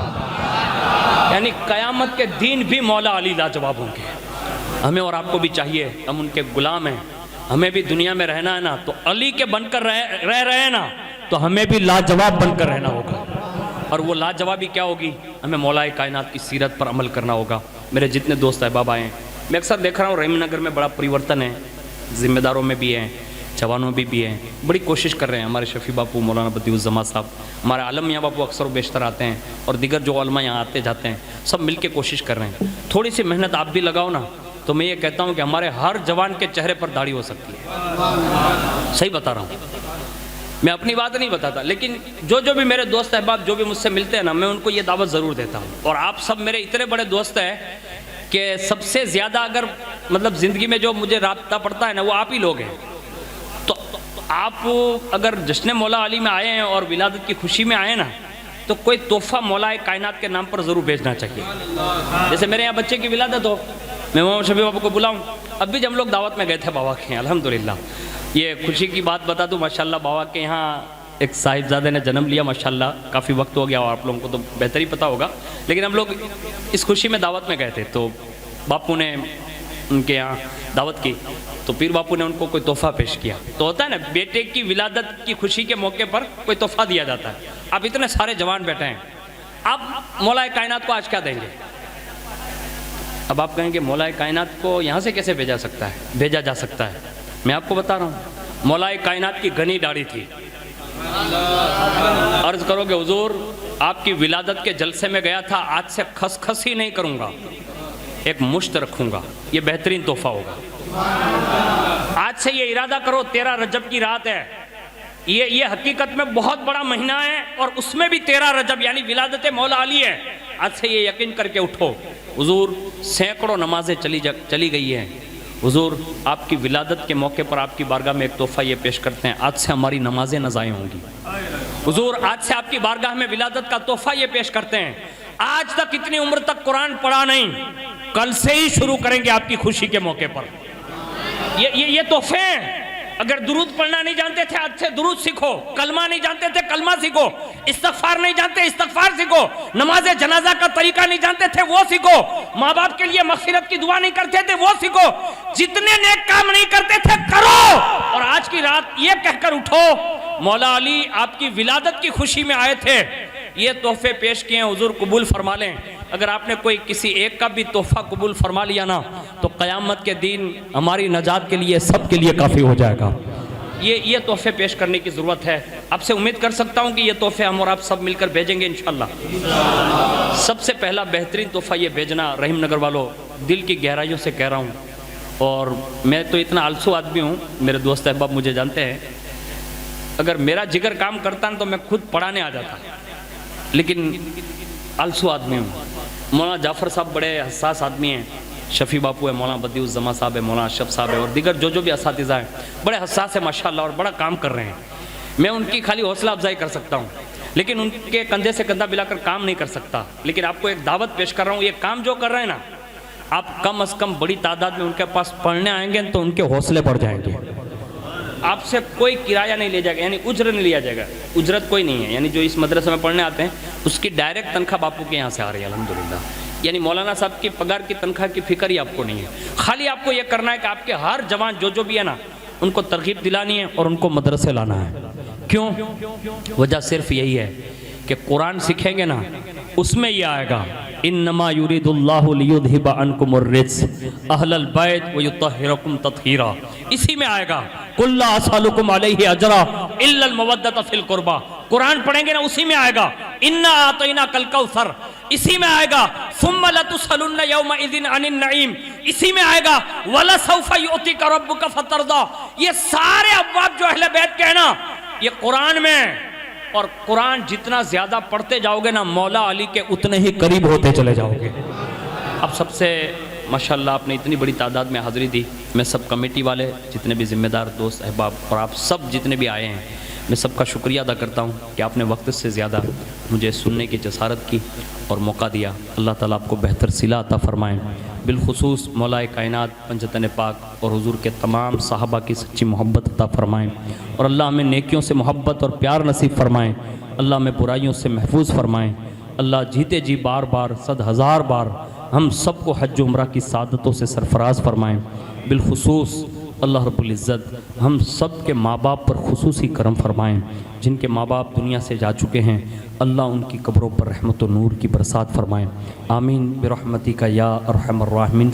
یعنی قیامت کے دین بھی مولا علی لاجواب ہوں گے. ہمیں اور آپ کو بھی چاہیے, ہم ان کے غلام ہیں, ہمیں بھی دنیا میں رہنا ہے نا تو علی کے بن کر رہ رہے ہیں نا تو ہمیں بھی لاجواب بن کر رہنا ہوگا. اور وہ لاجوابی کیا ہوگی؟ ہمیں مولا کائنات کی سیرت پر عمل کرنا ہوگا. میرے جتنے دوست احباب آئے ہیں, میں اکثر دیکھ رہا ہوں رحیم نگر میں بڑا پریورتن ہے, ذمہ داروں میں بھی ہیں, جوانوں میں بھی ہیں, بڑی کوشش کر رہے ہیں. ہمارے شفیع باپو, مولانا بدیع الزما صاحب, ہمارے عالم میاں باپو اکثر و بیشتر آتے ہیں, اور دیگر جو علماء یہاں آتے جاتے ہیں, سب مل کے کوشش کر رہے ہیں. تھوڑی سی محنت آپ بھی لگاؤ نا تو میں یہ کہتا ہوں کہ ہمارے ہر جوان کے چہرے پر داڑھی ہو سکتی ہے. صحیح بتا رہا ہوں, میں اپنی بات نہیں بتاتا, لیکن جو بھی میرے دوست احباب جو بھی مجھ سے ملتے ہیں نا, میں ان کو یہ دعوت ضرور دیتا ہوں. اور آپ سب میرے اتنے بڑے دوست ہیں کہ سب سے زیادہ اگر مطلب زندگی میں جو مجھے رابطہ پڑتا ہے نا وہ آپ ہی لوگ ہیں. تو آپ اگر جشن مولا علی میں آئے ہیں اور ولادت کی خوشی میں آئے نا تو کوئی تحفہ مولا کائنات کے نام پر ضرور بھیجنا چاہیے. جیسے میرے یہاں بچے کی ولادت ہو, میں محمد شفیع بابا کو بلاؤں. اب بھی جب ہم لوگ دعوت میں گئے تھے بابا کے, الحمدللہ یہ خوشی کی بات بتا دوں, ماشاءاللہ بابا کے یہاں ایک صاحبزادے نے جنم لیا. ماشاءاللہ کافی وقت ہو گیا اور آپ لوگوں کو تو بہتر ہی پتہ ہوگا, لیکن ہم لوگ اس خوشی میں دعوت میں گئے تھے. تو باپو نے ان کے یہاں دعوت کی تو پیر باپو نے ان کو کوئی تحفہ پیش کیا. تو ہوتا ہے نا بیٹے کی ولادت کی خوشی کے موقع پر کوئی تحفہ دیا جاتا ہے. اب اتنے سارے جوان بیٹھے ہیں, آپ مولا کائنات کو آج کیا دیں گے؟ اب آپ کہیں گے مولا کائنات کو یہاں سے کیسے بھیجا جا سکتا ہے؟ میں آپ کو بتا رہا ہوں, مولا کائنات کی گھنی داڑھی تھی. عرض کرو کہ حضور آپ کی ولادت کے جلسے میں گیا تھا, آج سے خس ہی نہیں کروں گا, ایک مشت رکھوں گا, یہ بہترین تحفہ ہوگا. آج سے یہ ارادہ کرو 13 رجب کی رات ہے, یہ حقیقت میں بہت بڑا مہینہ ہے، اور اس میں بھی 13 رجب یعنی ولادت مولا علی ہے۔ آج سے یہ یقین کر کے اٹھو، حضور سینکڑوں نمازیں چلی گئی ہیں، حضور آپ کی ولادت کے موقع پر آپ کی بارگاہ میں ایک تحفہ یہ پیش کرتے ہیں، آج سے ہماری نمازیں نہ ضائع ہوں گی۔ حضور آج سے آپ کی بارگاہ میں ولادت کا تحفہ یہ پیش کرتے ہیں، آج تک اتنی عمر تک قرآن پڑھا نہیں، کل سے ہی شروع کریں گے آپ کی خوشی کے موقع پر۔ یہ تحفے ہیں۔ اگر درود پڑھنا نہیں جانتے تھے، آج سے درود سیکھو، کلمہ نہیں جانتے تھے کلمہ سیکھو، استغفار نہیں جانتے استغفار سیکھو، نماز جنازہ کا طریقہ نہیں جانتے تھے وہ سیکھو، ماں باپ کے لیے مغفرت کی دعا نہیں کرتے تھے وہ سیکھو، جتنے نیک کام نہیں کرتے تھے کرو، اور آج کی رات یہ کہہ کر اٹھو مولا علی آپ کی ولادت کی خوشی میں آئے تھے، یہ تحفے پیش کیے ہیں، حضور قبول فرما لیں۔ اگر آپ نے کوئی کسی ایک کا بھی تحفہ قبول فرما لیا نا تو قیامت کے دن ہماری نجات کے لیے سب کے لیے کافی ہو جائے گا۔ یہ تحفے پیش کرنے کی ضرورت ہے۔ آپ سے امید کر سکتا ہوں کہ یہ تحفے ہم اور آپ سب مل کر بھیجیں گے انشاءاللہ۔ سب سے پہلا بہترین تحفہ یہ بھیجنا رحیم نگر والوں، دل کی گہرائیوں سے کہہ رہا ہوں، اور میں تو اتنا آلسو آدمی ہوں، میرے دوست احباب مجھے جانتے ہیں، اگر میرا جگر کام کرتا تو میں خود پڑھانے آ جاتا، لیکن آلسو آدمی ہوں۔ مولانا جعفر صاحب بڑے حساس آدمی ہیں، شفیع باپو ہے، مولانا بدیع الزماں صاحب ہے، مولانا اشرف صاحب ہے، اور دیگر جو بھی اساتذہ ہیں بڑے حساس ہیں ماشاءاللہ، اور بڑا کام کر رہے ہیں۔ میں ان کی خالی حوصلہ افزائی کر سکتا ہوں، لیکن ان کے کندھے سے کندھا ملا کر کام نہیں کر سکتا۔ لیکن آپ کو ایک دعوت پیش کر رہا ہوں، یہ کام جو کر رہے ہیں نا، آپ کم از کم بڑی تعداد میں ان کے پاس پڑھنے آئیں گے تو ان کے حوصلے بڑھ جائیں گے۔ آپ سے کوئی کرایہ نہیں لے جائے گا، یعنی اجرت نہیں لیا جائے گا، اجرت کوئی نہیں ہے، یعنی جو اس مدرسے میں پڑھنے آتے ہیں اس کی ڈائریکٹ تنخواہ باپو کے یہاں سے آ رہی ہے الحمدللہ، یعنی مولانا صاحب کی پگار کی تنخواہ کی فکر ہی آپ کو نہیں ہے۔ خالی آپ کو یہ کرنا ہے کہ آپ کے ہر جوان جو بھی ہے نا ان کو ترغیب دلانی ہے اور ان کو مدرسے لانا ہے۔ کیوں؟ وجہ صرف یہی ہے کہ قرآن سیکھیں گے نا اس میں یہ آئے گا انما یرید اللہ لیذھب عنکم الرجس اہل البیت ویطہرکم تطہیرا، اسی میں آئے گا قل لا اسألکم علیہ اجرا الا المودۃ فی القربى، قرآن پڑھیں گے نا اسی میں آئے گا انا اعطیناک الکوثر، اسی میں آئے گا ثم لتسألن یومئذ عن النعیم، اسی میں آئے گا ولسوف یعطیک ربک فترضی۔ یہ سارے ابواب جو اہل بیت کے ہیں نا یہ قرآن میں، اور قرآن جتنا زیادہ پڑھتے جاؤ گے نا مولا علی کے اتنے ہی قریب ہوتے چلے جاؤ گے۔ اب سب سے ماشاءاللہ آپ نے اتنی بڑی تعداد میں حاضری دی، میں سب کمیٹی والے جتنے بھی ذمہ دار دوست احباب اور آپ سب جتنے بھی آئے ہیں میں سب کا شکریہ ادا کرتا ہوں کہ آپ نے وقت سے زیادہ مجھے سننے کی جسارت کی اور موقع دیا۔ اللہ تعالیٰ آپ کو بہتر صلہ عطا فرمائیں، بالخصوص مولا کائنات پنجتن پاک اور حضور کے تمام صحابہ کی سچی محبت عطا فرمائیں، اور اللہ ہمیں نیکیوں سے محبت اور پیار نصیب فرمائیں، اللہ ہمیں برائیوں سے محفوظ فرمائیں، اللہ جیتے جی بار بار 100,000 بار ہم سب کو حج و عمرہ کی سعادتوں سے سرفراز فرمائیں، بالخصوص اللہ رب العزت ہم سب کے ماں باپ پر خصوصی کرم فرمائیں، جن کے ماں باپ دنیا سے جا چکے ہیں اللہ ان کی قبروں پر رحمت و نور کی برسات فرمائیں، آمین برحمتک یا ارحم الراحمین۔